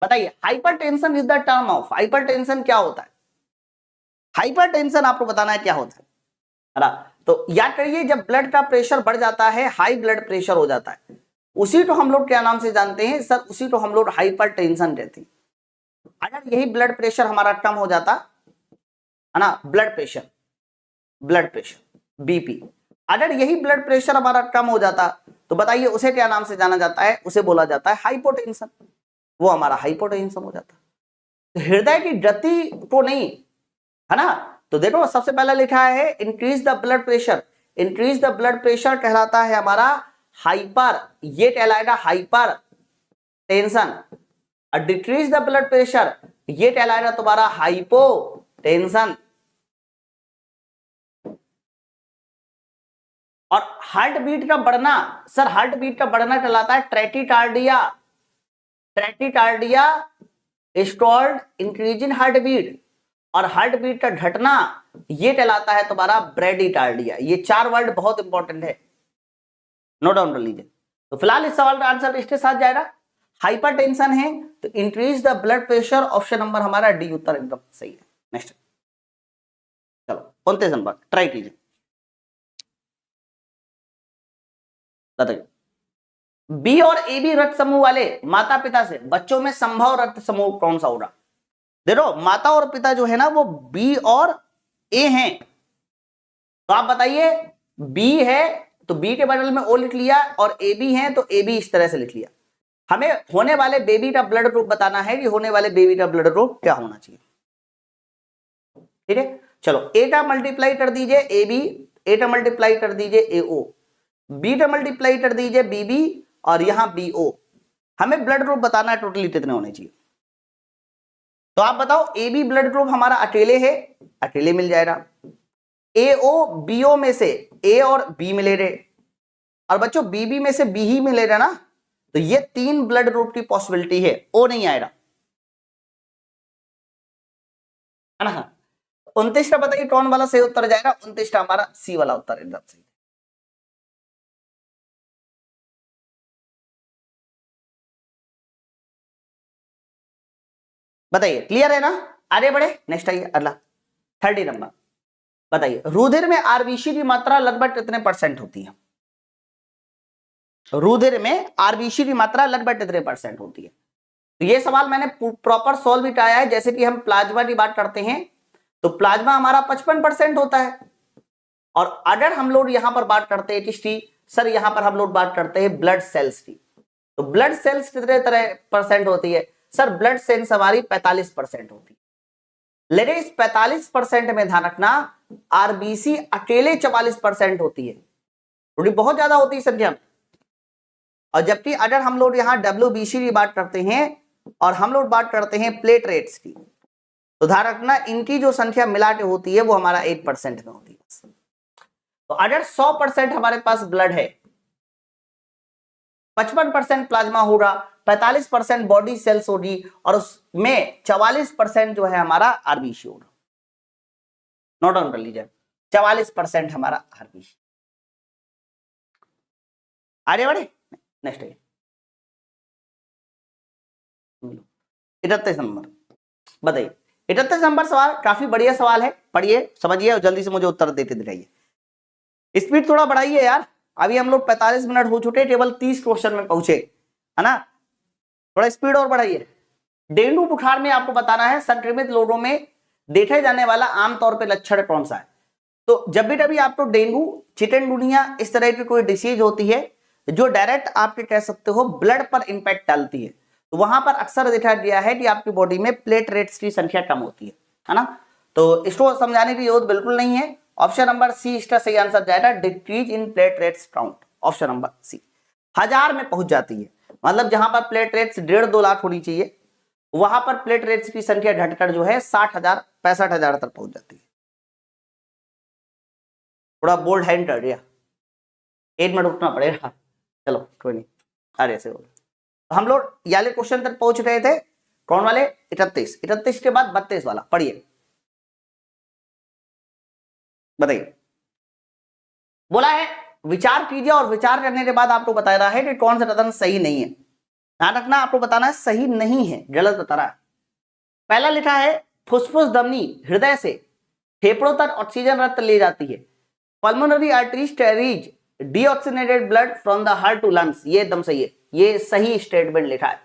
बताइए hypertension is the term of, hypertension क्या होता है, हाइपरटेंशन आपको बताना है क्या होता है ना। तो याद करिए जब ब्लड का प्रेशर बढ़ जाता है, हाई ब्लड प्रेशर हो जाता है, उसी को हम लोग क्या नाम से जानते हैं सर, उसी को हम लोग हाइपरटेंशन कहते हैं। अगर यही ब्लड प्रेशर हमारा कम हो जाता है ना, ब्लड प्रेशर बीपी, अगर यही ब्लड प्रेशर हमारा कम हो जाता तो बताइए उसे क्या नाम से जाना जाता है, उसे बोला जाता है हाइपोटेंशन, वो हमारा हाइपोटेंशन हो जाता। तो हृदय की गति को नहीं, है ना। तो देखो सबसे पहला लिखा है increase the blood pressure, increase the blood pressure कहलाता है हमारा हाइपर, ये कहलाएगा हाइपर टेंशन। और डिक्रीज द ब्लड प्रेशर ये कहलाएगा तुम्हारा हाइपो टेंशन। और हार्ट बीट का बढ़ना, सर हार्ट बीट का बढ़ना कहलाता है tachycardia, tachycardia is called increase in heartbeat. और हार्ट बीट का घटना ये कहलाता है तुम्हारा ब्रेडिकार्डिया। ये 4 वर्ड बहुत इंपॉर्टेंट है, नोट डाउन कर लीजिए। तो फिलहाल इस सवाल का आंसर इसके साथ जाएगा हाइपरटेंशन है तो increase the blood pressure, option number हमारा डी उत्तर एकदम सही है। नेक्स्ट चलो 29 नंबर ट्राई कीजिए, बताइए। बी और ए बी रक्त समूह वाले माता पिता से बच्चों में संभव रक्त समूह कौन सा होगा? देखो माता और पिता जो है ना वो बी और ए हैं, तो आप बताइए बी है तो बी के बदल में ओ लिख लिया, और ए बी है तो ए बी इस तरह से लिख लिया। हमें होने वाले बेबी का ब्लड ग्रुप बताना है कि होने वाले बेबी का ब्लड ग्रुप क्या होना चाहिए, ठीक है। चलो ए का मल्टीप्लाई कर दीजिए ए बी, ए का मल्टीप्लाई कर दीजिए ए ओ, बी का मल्टीप्लाई कर दीजिए बी बी, और यहां बी ओ। हमें ब्लड ग्रुप बताना है टोटली कितने होने चाहिए। तो आप बताओ ए बी ब्लड ग्रुप हमारा अकेले है, अकेले मिल जाएगा। ए ओ बी ओ में से ए और बी मिले रहे, और बच्चों बी बी में से बी ही मिले रहे ना, तो ये 3 ब्लड ग्रुप की पॉसिबिलिटी है, ओ नहीं आएगा, है ना। 29 का बताइए कौन वाला सही उत्तर जाएगा? 29 का हमारा सी वाला उत्तर एकदम सही। बताइए क्लियर है ना, आगे बढ़े। नेक्स्ट आइए अगला 30 नंबर, बताइए रुधिर में आरबीसी की मात्रा लगभग कितने % होती है? रुधिर में आरबीसी की मात्रा लगभग कितने % होती है? तो ये सवाल मैंने प्रॉपर सॉल्व भी किया है। जैसे कि हम प्लाज्मा की बात करते हैं तो प्लाज्मा हमारा 55% होता है, और अगर हम लोग यहां पर बात करते हैं किसकी, सर यहां पर हम लोग बात करते हैं ब्लड सेल्स की, तो ब्लड सेल्स कितने तरह % होती है? सर ब्लड सेल्स हमारी 45% होती है, लेकिन इस 45% में ध्यान रखना आरबीसी अकेले 44% होती है, थोड़ी बहुत ज्यादा होती है संख्या में। और जबकि अगर हम लोग यहाँ डब्ल्यूबीसी की बात करते हैं और हम लोग बात करते हैं प्लेटलेट्स की, तो ध्यान रखना इनकी जो संख्या मिला के होती है वो हमारा 8% में होती है। तो अगर 100% हमारे पास ब्लड है, 55% प्लाज्मा होगा, 45% बॉडी सेल्स होगी, और उसमें 44% जो है हमारा आरबीसी होगा। नोट डाउन कर लीजिए 44% हमारा आरबीसी। आगे बढ़े, नेक्स्ट है 31 नंबर, बताइए 31 नंबर सवाल काफी बढ़िया सवाल है, पढ़िए समझिए और जल्दी से मुझे उत्तर देते दिखाइए। स्पीड थोड़ा बढ़ाइए यार, अभी हम लोग 45 मिनट हो चुके, केवल 30 क्वेश्चन में पहुंचे, है ना, थोड़ा स्पीड और बढ़ाइए। डेंगू बुखार में आपको बताना है संक्रमित लोगों में देखे जाने वाला आमतौर पे लक्षण कौन सा है। तो जब भी कभी आपको डेंगू, चिकनगुनिया इस तरह की कोई डिसीज होती है जो डायरेक्ट आपके कह सकते हो ब्लड पर इंपैक्ट डालती है, तो वहां पर अक्सर देखा गया है कि आपकी बॉडी में प्लेटलेट्स की संख्या कम होती है ना। तो इसको समझाने की जरूरत बिल्कुल नहीं है, ऑप्शन नंबर सी इसका सही आंसर जाएगा, decrease in platelets count, option number C. 1000 में पहुंच जाती है, मतलब जहां पर प्लेटलेट्स 1.5-2 लाख होनी चाहिए, वहां पर प्लेटलेट्स की संख्या घटकर जो है 60,000 65,000 तक पहुंच जाती है। थोड़ा बोल्ड हैंड कर दिया, 1 मिनट उठना पड़ेगा, चलो कोई नहीं, अरे से तो हम लोग याले क्वेश्चन तक पहुंच गए थे, कौन वाले? 31 के बाद 32 वाला पढ़िए, बताइए। बोला है विचार कीजिए और विचार करने के बाद आपको बता रहा है कि कौन सा कथन सही नहीं है। ध्यान रखना आपको बताना है सही नहीं है, गलत बता रहा है। पहला लिखा है फुसफुस धमनी हृदय से फेफड़ों तक ऑक्सीजन रक्त ले जाती है, pulmonary arteries carries deoxygenated blood from the heart to lungs, ये एकदम सही है, ये सही स्टेटमेंट लिखा है।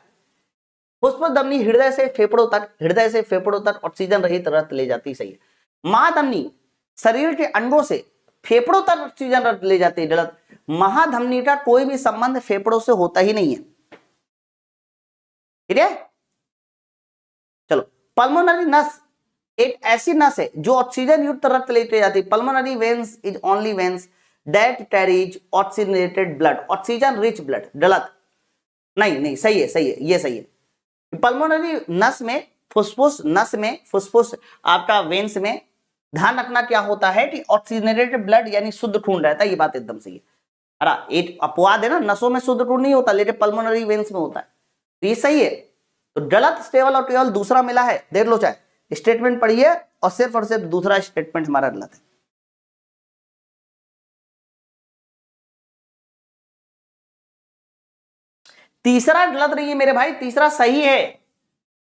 फुसफुस धमनी हृदय से फेफड़ों तक, हृदय से फेफड़ों तक ऑक्सीजन रहित रक्त ले जाती, सही है। महाधमनी शरीर के अंगों से फेफड़ों तक ऑक्सीजन रक्त ले जाती है, गलत। महाधमनी का कोई भी संबंध फेफड़ों से होता ही नहीं है, ठीक है। चलो, पल्मोनरी नस एक ऐसी नस है जो ऑक्सीजन युक्त रक्त लेके जाती है। Pulmonary veins is only veins that carries oxygenated blood, oxygen rich blood, गलत। नहीं सही है, सही है, ये सही है। पल्मोनरी नस में, फुसफुस नस में, फुसफुस आपका वेन्स में ध्यान रखना क्या होता है कि ऑक्सीजनेटेड ब्लड यानी शुद्ध खून रहता है, ये बात एकदम सही है। अरे एक अपवाद है ना, नसों में शुद्ध खून नहीं होता लेकिन पल्मोनरी वेन्स में होता है, तो ये सही है। तो गलत स्टेबल और केवल दूसरा मिला है, देख लो चाहे, स्टेटमेंट पढ़िए और सिर्फ दूसरा स्टेटमेंट हमारा गलत है। तीसरा गलत नहीं है मेरे भाई, तीसरा सही है।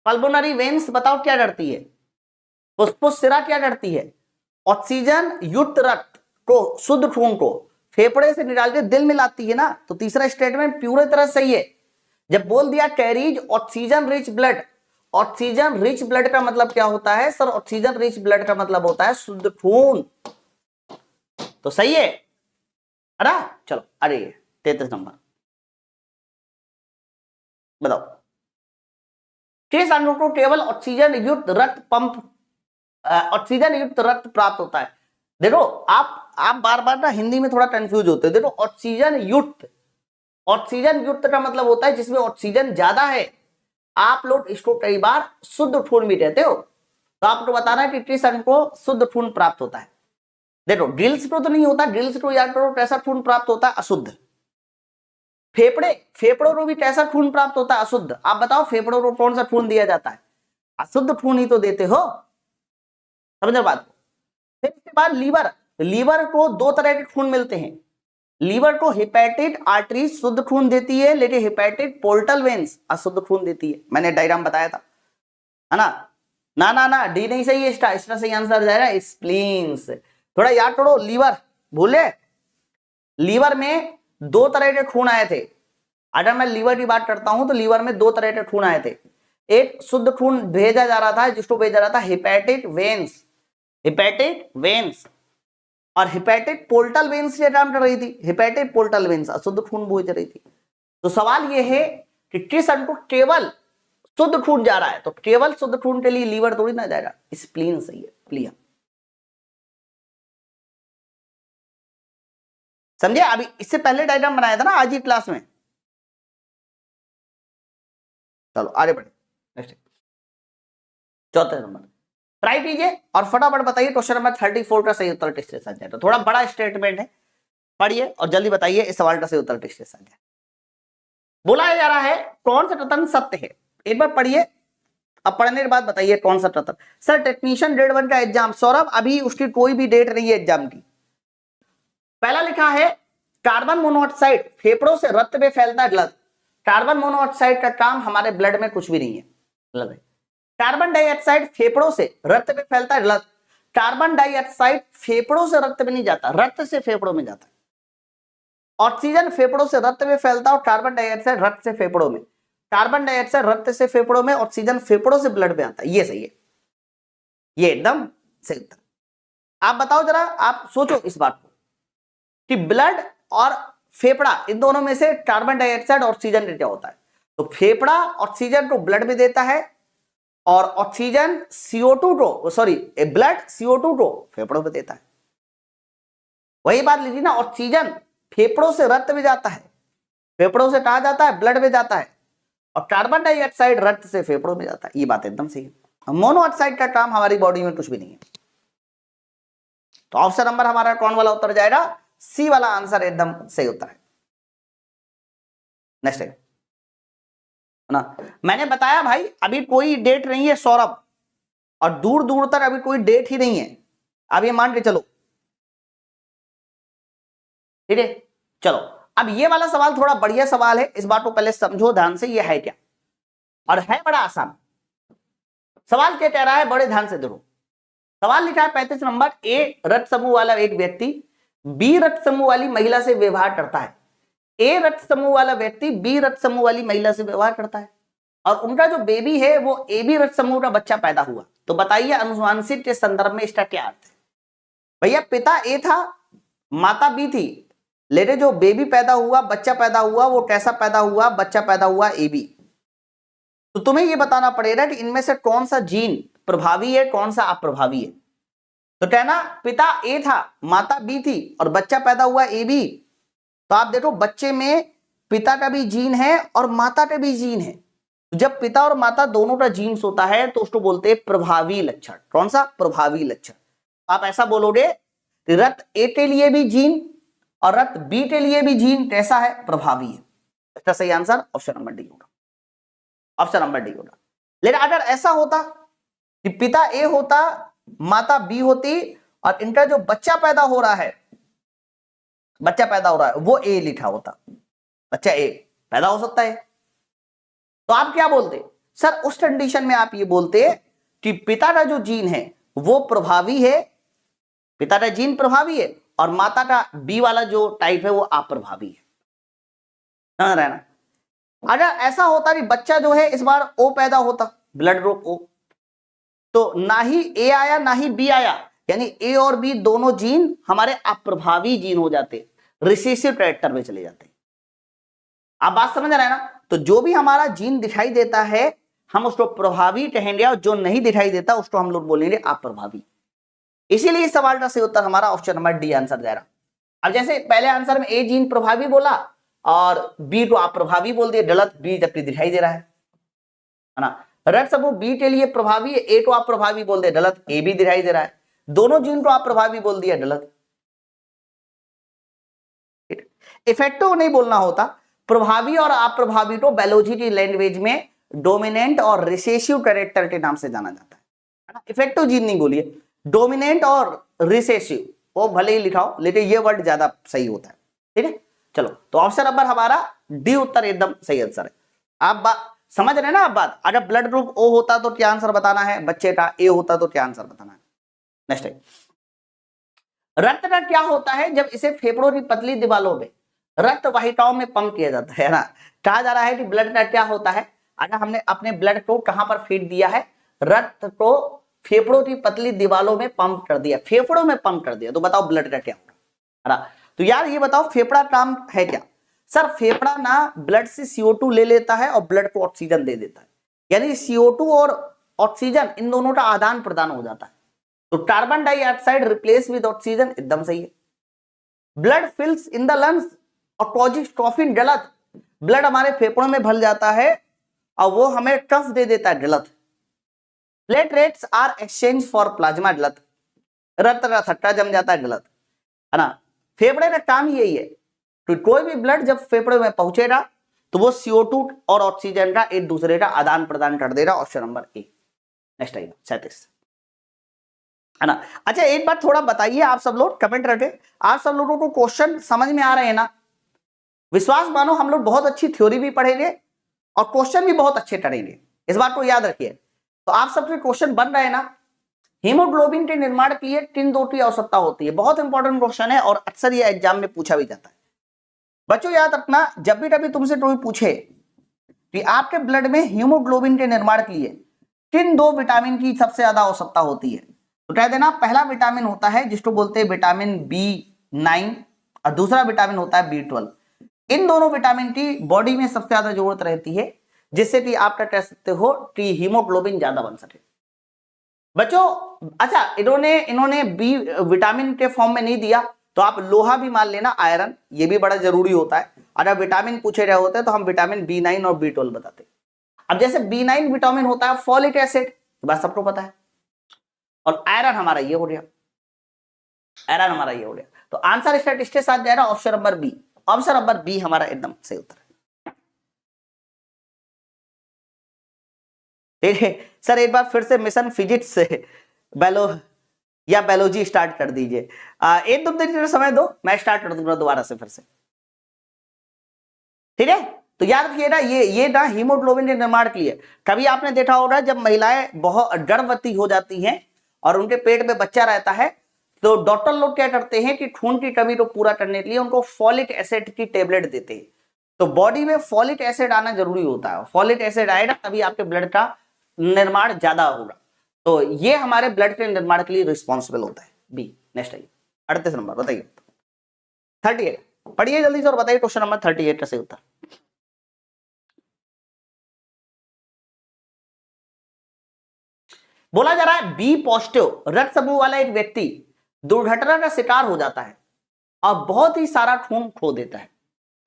पल्मोनरी वेन्स बताओ क्या करती है, फुसफुस सिरा क्या करती है, ऑक्सीजन युक्त रक्त को, शुद्ध खून को फेफड़े से निकाल के दिल में लाती है ना, तो तीसरा स्टेटमेंट पूरी तरह सही है। जब बोल दिया carries oxygen rich blood, oxygen rich blood का मतलब क्या होता है सर, ऑक्सीजन रिच ब्लड का मतलब होता है शुद्ध खून, तो सही है। अरे चलो, अरे 33 नंबर बताओ, किस अंग को केवल ऑक्सीजन युक्त रक्त पंप, ऑक्सीजन युक्त रक्त प्राप्त होता है। देखो आप बार बार ना हिंदी में थोड़ा कंफ्यूज होते हो। देखो ऑक्सीजन युक्त, ऑक्सीजन युक्त का मतलब होता है जिसमें ऑक्सीजन ज्यादा है। आप लोग इसको कई बार शुद्ध खून भी कहते हो, तो आपको बताना है कि किस अंग को शुद्ध खून प्राप्त होता है। देखो ड्रिल्स को तो नहीं होता, ड्रिल्स को याद करो कैसा खून प्राप्त होता है, अशुद्ध। फेफड़ों को भी कैसा खून प्राप्त होता है, अशुद्ध। आप बताओ फेफड़ों को कौन सा खून दिया जाता है, अशुद्ध खून ही तो देते हो, समझो बात को। फिर इसके बाद लीवर, लीवर को दो तरह के खून मिलते हैं। लीवर को हेपेटिक आर्टरी शुद्ध खून देती है, लेकिन हेपेटिक पोर्टल वेन्स अशुद्ध खून देती है। मैंने डायग्राम बताया था, है ना। ना ना ना, डी नहीं सही है, इसका सही आंसर जाएगा स्प्लीन्स। थोड़ा याद करो, लीवर भूले, लीवर में दो तरह के खून आए थे। अगर मैं लीवर की बात करता हूं तो लीवर में दो तरह के खून आए थे। एक शुद्ध खून भेजा जा रहा था, जिसको भेजा रहा था हेपेटिक वेन्स, हेपेटिक वेन्स, और हेपेटिक पोर्टल वेन्स से काम कर रही थी। हेपेटिक पोर्टल वेन्स अशुद्ध खून भेज रही थी। तो सवाल यह है कि किस अंग को केवल शुद्ध खून जा रहा है, तो केवल शुद्ध खून के लिए लीवर थोड़ी ना जाएगा, स्प्लीन सही है, प्लिया। समझे, अभी इससे पहले डायग्राम बनाया था ना आज ही क्लास में। चलो आगे बढ़े, नेक्स्ट चौथे नंबर ट्राई कीजिए और फटाफट बताइए क्वेश्चन नंबर 34 का सही उत्तर किस आ जाए। तो थोड़ा बड़ा स्टेटमेंट है, पढ़िए और जल्दी बताइए इस सवाल का सही उत्तर किस आ जाए। बोला जा रहा है कौन सा कथन सत्य है, एक बार पढ़िए, अब पढ़ने के बाद बताइए कौन सा कथन। सर टेक्नीशियन ग्रेड 1 का एग्जाम, सौरभ अभी उसकी कोई भी डेट नहीं है एग्जाम की। पहला लिखा है कार्बन मोनोऑक्साइड फेफड़ों से रक्त में फैलता है, गलत। कार्बन मोनोऑक्साइड का काम हमारे ब्लड में कुछ भी नहीं है, गलत है। कार्बन डाइऑक्साइड फेफड़ों से रक्त में फैलता है, गलत। कार्बन डाइऑक्साइड फेफड़ों से रक्त में नहीं जाता, रक्त से फेफड़ों में जाता है। ऑक्सीजन फेफड़ों से रक्त में फैलता है और कार्बन डाइऑक्साइड रक्त से फेफड़ों में। कार्बन डाइऑक्साइड रक्त से फेफड़ों में, ऑक्सीजन फेफड़ों से ब्लड में आता है, ये सही है, ये एकदम सही उत्तर। आप बताओ जरा, आप सोचो इस बात को कि ब्लड और फेफड़ा इन दोनों में से कार्बन डाइऑक्साइड ऑक्सीजन क्या होता है। तो फेफड़ा ऑक्सीजन को ब्लड में देता है और ऑक्सीजन CO2 को, सॉरी ब्लड CO2 को फेफड़ों में देता है। वही बात लीजिए ना, ऑक्सीजन फेफड़ों से रक्त में जाता है, फेफड़ों से कहा जाता है ब्लड में जाता है, और कार्बन डाइऑक्साइड रक्त से फेफड़ों में जाता है, ये बात एकदम सही है। मोनोऑक्साइड का काम हमारी बॉडी में कुछ भी नहीं है। तो ऑप्शन नंबर हमारा कौन वाला उत्तर जाएगा, सी वाला आंसर एकदम सही उत्तर है। नेक्स्ट है ना, मैंने बताया भाई अभी कोई डेट नहीं है सौरभ, और दूर दूर तक अभी कोई डेट ही नहीं है, अब ये मान के चलो, ठीक है। चलो अब ये वाला सवाल थोड़ा बढ़िया सवाल है, इस बात को पहले समझो ध्यान से, ये है क्या, और है बड़ा आसान। सवाल क्या कह रहा है, बड़े ध्यान से देखो। सवाल लिखा है 35 नंबर, ए रक्त समूह वाला एक व्यक्ति बी रक्त समूह वाली महिला से व्यवहार करता है। ए रक्त समूह वाला व्यक्ति बी रक्त समूह वाली महिला से व्यवहार करता है, और उनका जो बेबी है वो ए बी रक्त समूह का बच्चा पैदा हुआ। तो बताइए अनुवांशिक के संदर्भ में इसका क्या अर्थ है। भैया पिता ए था, माता बी थी, लेटे जो बेबी पैदा हुआ, बच्चा पैदा हुआ, वो कैसा पैदा हुआ, बच्चा पैदा हुआ ए बी। तो तुम्हें ये बताना पड़ेगा कि इनमें से कौन सा जीन प्रभावी है, कौन सा अप्रभावी है। तो कहना पिता ए था, माता बी थी और बच्चा पैदा हुआ ए बी। तो आप देखो बच्चे में पिता का भी जीन है और माता का भी जीन है। तो जब पिता और माता दोनों का जीन्स होता है तो उसको बोलते हैं प्रभावी लक्षण। कौन सा? प्रभावी लक्षण। आप ऐसा बोलोगे रक्त ए के लिए भी जीन और रक्त बी के लिए भी जीन कैसा है? प्रभावी है। इसका सही आंसर ऑप्शन नंबर डी होगा, ऑप्शन नंबर डी होगा। लेकिन अगर ऐसा होता कि पिता ए होता, माता बी होती और इनका जो बच्चा पैदा हो रहा है, बच्चा पैदा हो रहा है वो ए लिखा होता, बच्चा ए पैदा हो सकता है, तो आप क्या बोलते सर? उस कंडीशन में आप ये बोलते कि पिता का जो जीन है वो प्रभावी है, पिता का जीन प्रभावी है और माता का बी वाला जो टाइप है वो अप्रभावी है। समझ रहे ना? अगर ऐसा होता कि बच्चा जो है इस बार ओ पैदा होता, ब्लड ग्रुप ओ, तो ना ही ए आया ना ही बी आया, यानी ए और बी दोनों जीन हमारे अप्रभावी जीन हो जाते, रिसेसिव कैरेक्टर में चले जाते। आप बात समझ रहे हैं ना? तो जो भी हमारा जीन दिखाई देता है हम उसको प्रभावी कहेंगे और जो नहीं दिखाई देता उसको हम लोग बोलेंगे अप्रभावी। इसीलिए इस सवाल का सही उत्तर हमारा ऑप्शन नंबर डी आंसर जाएगा। अब जैसे पहले आंसर में ए जीन प्रभावी बोला और बी को अप्रभावी बोल दिया, गलत, बी जबकि दिखाई दे रहा है ना। रक्त समूह बी के लिए प्रभावी है, ए को अप्रभावी बोल दिया, गलत, ए भी दिखाई दे रहा है। दोनों जीन को अप्रभावी बोल दिया, गलत। इफेक्टिव नहीं बोलना होता, प्रभावी और अप्रभावी को बायोलॉजी की लैंग्वेज में डोमिनेंट और रिसेसिव कैरेक्टर के नाम से जाना जाता है ना। इफेक्टिव जीन नहीं बोलिए, डोमिनेंट और रिसेसिव वो भले ही लिखाओ लेकिन ये वर्ड ज्यादा सही होता है। ठीक है, चलो तो ऑप्शन नंबर हमारा डी उत्तर एकदम सही आंसर है। आप बात समझ रहे हैं ना? आप बात, अगर ब्लड ग्रुप ओ होता तो क्या आंसर बताना है, बच्चे का ए होता तो क्या आंसर बताना है। नेक्स्ट है, रक्त का क्या होता है जब इसे फेफड़ों की पतली दीवारों में रक्त वाहिकाओं में पंप किया जाता है ना। कहा जा रहा है कि ब्लड का क्या होता है, अगर हमने अपने ब्लड को कहां पर फीड दिया है, रक्त को फेफड़ों की पतली दीवारों में पंप कर दिया, फेफड़ों में पंप कर दिया, तो बताओ ब्लड का क्या होगा। तो यार ये बताओ फेफड़ा काम है क्या? सर फेफड़ा ना ब्लड से CO2 ले लेता है और ब्लड को ऑक्सीजन दे देता है, यानी CO2 और ऑक्सीजन इन दोनों का आदान प्रदान हो जाता है। तो carbon dioxide replace with oxygen एकदम सही है। ब्लड फिल्स इन द लंग्स और कॉजेस कॉफिन, गलत। ब्लड हमारे फेफड़ों में भर जाता है और वो हमें कफ दे देता है, गलत। Platelets are exchange for plasma, गलत। रक्त का थक्का जम जाता है, गलत, है ना। फेफड़े का काम यही है, तो कोई भी ब्लड जब फेफड़े में पहुंचेगा तो वो CO2 और ऑक्सीजन का एक दूसरे का आदान प्रदान कर देगा। Option number A. नेक्स्ट आइएगा 37, है ना। अच्छा एक बात थोड़ा बताइए, आप सब लोग कमेंट करके, आप सब लोगों को क्वेश्चन समझ में आ रहे हैं ना? विश्वास मानो हम लोग बहुत अच्छी थ्योरी भी पढ़ेंगे और क्वेश्चन भी बहुत अच्छे करेंगे, इस बात को याद रखिए। तो आप सबके क्वेश्चन बन रहे हैं ना। हीमोग्लोबिन के निर्माण के लिए किन दो की आवश्यकता होती है? बहुत इंपॉर्टेंट क्वेश्चन है और अक्सर ये एग्जाम में पूछा भी जाता है। बच्चों याद रखना, जब भी कभी तुमसे कोई पूछे कि आपके ब्लड में हीमोग्लोबिन के निर्माण के लिए किन दो विटामिन की सबसे ज्यादा आवश्यकता होती है, तो कह देना पहला विटामिन होता है जिसको बोलते हैं विटामिन B9 और दूसरा विटामिन होता है B12। इन दोनों विटामिन की बॉडी में सबसे ज्यादा जरूरत रहती है, जिससे कि आप क्या कह सकते हो कि हीमोग्लोबिन ज्यादा बन सके। बच्चों अच्छा इन्होंने बी विटामिन के फॉर्म में नहीं दिया तो आप लोहा भी मान लेना, आयरन, ये भी बड़ा जरूरी होता है। अगर विटामिन पूछे रहे होते तो हम विटामिन B9 और B12 बताते। अब जैसे B9 विटामिन होता है फॉलिक एसिड, बात सबको पता है, और आयरन हमारा ये हो गया, आयरन हमारा ये हो गया। तो आंसर इसके साथ जाएगा option number B. Option number B हमारा एकदम सही उत्तर है। ठीक है सर, एक बार फिर से मिशन फिजिक्स से बायोलॉजी स्टार्ट कर दीजिए। एक दो दिन समय दो, मैं स्टार्ट कर दूंगा दोबारा से फिर से। ठीक है, तो याद रखिएगा ये ना हीमोग्लोबिन के निर्माण के लिए, कभी आपने देखा होगा जब महिलाएं बहुत गर्भवती हो जाती हैं और उनके पेट में बच्चा रहता है तो डॉक्टर लोग क्या करते हैं कि खून की कमी को पूरा करने के लिए उनको फॉलिक एसिड की टेबलेट देते हैं। तो बॉडी में फॉलिक एसिड आना जरूरी होता है, फॉलिक एसिड आएगा तभी आपके ब्लड का निर्माण ज्यादा होगा। तो ये हमारे ब्लड के निर्माण के लिए रिस्पॉन्सिबल होता है, बी। नेक्स्ट आइए 38 नंबर बताइए। 38 पढ़िए जल्दी से और बताइए क्वेश्चन नंबर 38 का सही उत्तर। बोला जा रहा है बी पॉजिटिव रक्त समूह वाला एक व्यक्ति दुर्घटना का शिकार हो जाता है और बहुत ही सारा खून खो देता है।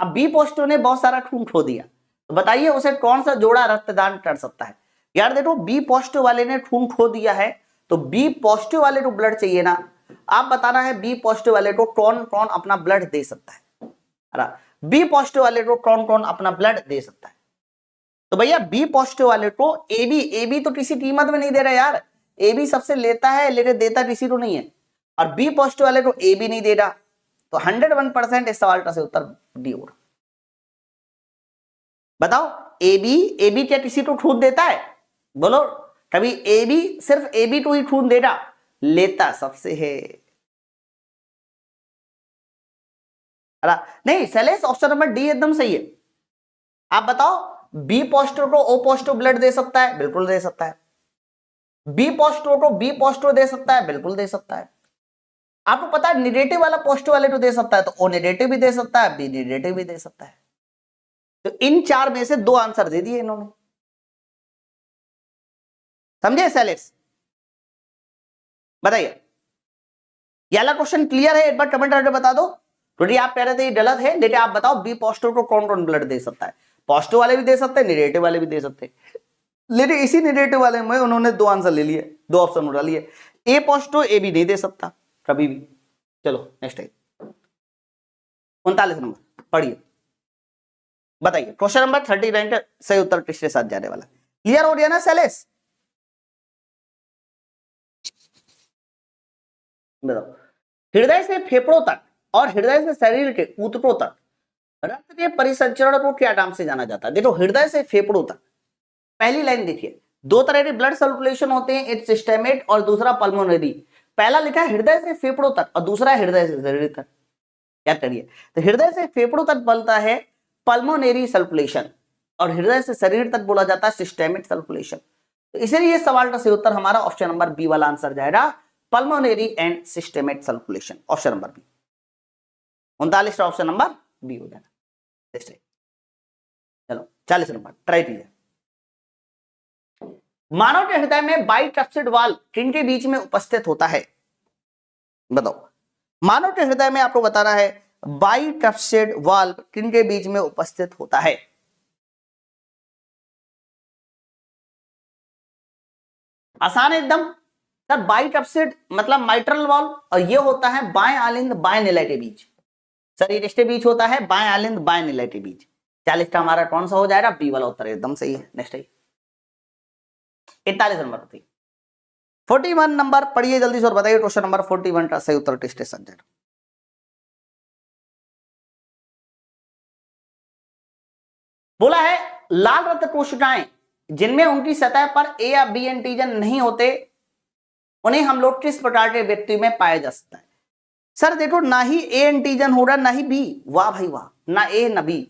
अब बी पॉजिटिव ने बहुत सारा खून खो दिया, तो बताइए उसे कौन सा जोड़ा रक्तदान कर सकता है। यार देखो बी पॉजिटिव वाले ने खून खो दिया है, तो बी पॉजिटिव वाले को ब्लड चाहिए ना, आप बताना है बी पॉजिटिव वाले को कौन कौन अपना ब्लड दे सकता है। बी पॉजिटिव वाले को कौन कौन अपना ब्लड दे सकता है, तो भैया बी पॉजिटिव वाले को ए बी तो किसी कीमत में नहीं दे रहा यार, ए बी सबसे लेता है लेकिन देता किसी को नहीं है, और बी पॉजिटिव वाले को ए बी नहीं दे रहा, तो 101% इस सवाल का सही उत्तर डी होगा। बताओ ए बी क्या किसी को खून देता है, बोलो कभी ए बी सिर्फ ए बी को ही खून देगा, लेता सबसे है। नहीं शैलेश ऑप्शन नंबर डी एकदम सही है। आप बताओ बी पॉजिटिव को ओ पॉजिटिव ब्लड दे सकता है, बिल्कुल दे सकता है। बी पॉजिटिव को बी पॉजिटिव दे सकता है, बिल्कुल दे सकता है। आपको पता है नेगेटिव वाला पॉजिटिव वाले को दे सकता है, तो ओ नेगेटिव भी दे सकता है, बी नेगेटिव भी दे सकता है। तो इन चार में से दो आंसर दे दिए इन्होंने, समझे शैलेश? बताइए ये वाला क्वेश्चन क्लियर है? एक बार कमेंट करके बता दो, क्योंकि आप कह रहे थे ये गलत है, लेकिन आप बताओ बी पॉजिटिव को कौन कौन ब्लड दे सकता है। पॉजिटिव वाले भी दे सकते हैं, नेगेटिव वाले भी दे सकते हैं, लेकिन इसी नेगेटिव वाले में उन्होंने दो आंसर ले लिए, दो ऑप्शन उठा लिए। ए पॉजिटिव ए बी नहीं दे सकता कभी भी। चलो नेक्स्ट है 39 नंबर पढ़िए, बताइए क्वेश्चन नंबर 39 का सही उत्तर किसके साथ जाने वाला। क्लियर हो गया ना शैलेश? बताओ हृदय से फेफड़ों तक और हृदय से शरीर के ऊतकों तक रक्त के परिसंचरण को क्या नाम से जाना जाता है। देखो हृदय से फेफड़ों तक, पहली लाइन देखिए, दो तरह के ब्लड सर्कुलेशन होते हैं, एक सिस्टेमेट और दूसरा पल्मोनरी। पहला लिखा है हृदय से फेफड़ों तक और दूसरा हृदय से शरीर तक। क्या करिए, तो हृदय से फेफड़ों तक बनता है पल्मोनरी सर्कुलेशन और हृदय से शरीर तक बोला जाता है सिस्टेमिक सर्कुलेशन। तो इसलिए सवाल का सही उत्तर हमारा ऑप्शन नंबर बी वाला आंसर जाएगा, pulmonary and systemic circulation, option number B. 39 का ऑप्शन नंबर बी हो जाएगा। चलो 40 नंबर ट्राई कीजिए। मानव के हृदय में बाइकप्सिड वाल्व किन के बीच में उपस्थित होता है। बताओ मानव के हृदय में आपको बताना है बाइकप्सिड वाल्व किन के बीच में उपस्थित होता है। आसान एकदम सर, बाइकप्सिड मतलब माइट्रल वाल्व, और ये होता है बाएं आलिंद बाएं निलय के बीच। सर ये किसके बीच होता है, बाएं आलिंद बाएं निलय के बीच। 40 का हमारा कौन सा हो जाएगा, बी वाला उत्तर एकदम सही है। नेक्स्ट है 41 नंबर होती 41 नंबर पढ़िए जल्दी से और बताइए क्वेश्चन नंबर 41 का सही उत्तर किसके साथ जाएगा। बोला है लाल रक्त कोशिकाएं जिनमें उनकी सतह पर ए या बी एंटीजन नहीं होते, उन्हें हम लोग किस प्रकार के व्यक्ति में पाया जा सकता है। सर देखो ना ही ए एंटीजन हो रहा ना ही बी, वाह भाई वाह, ना ए ना बी।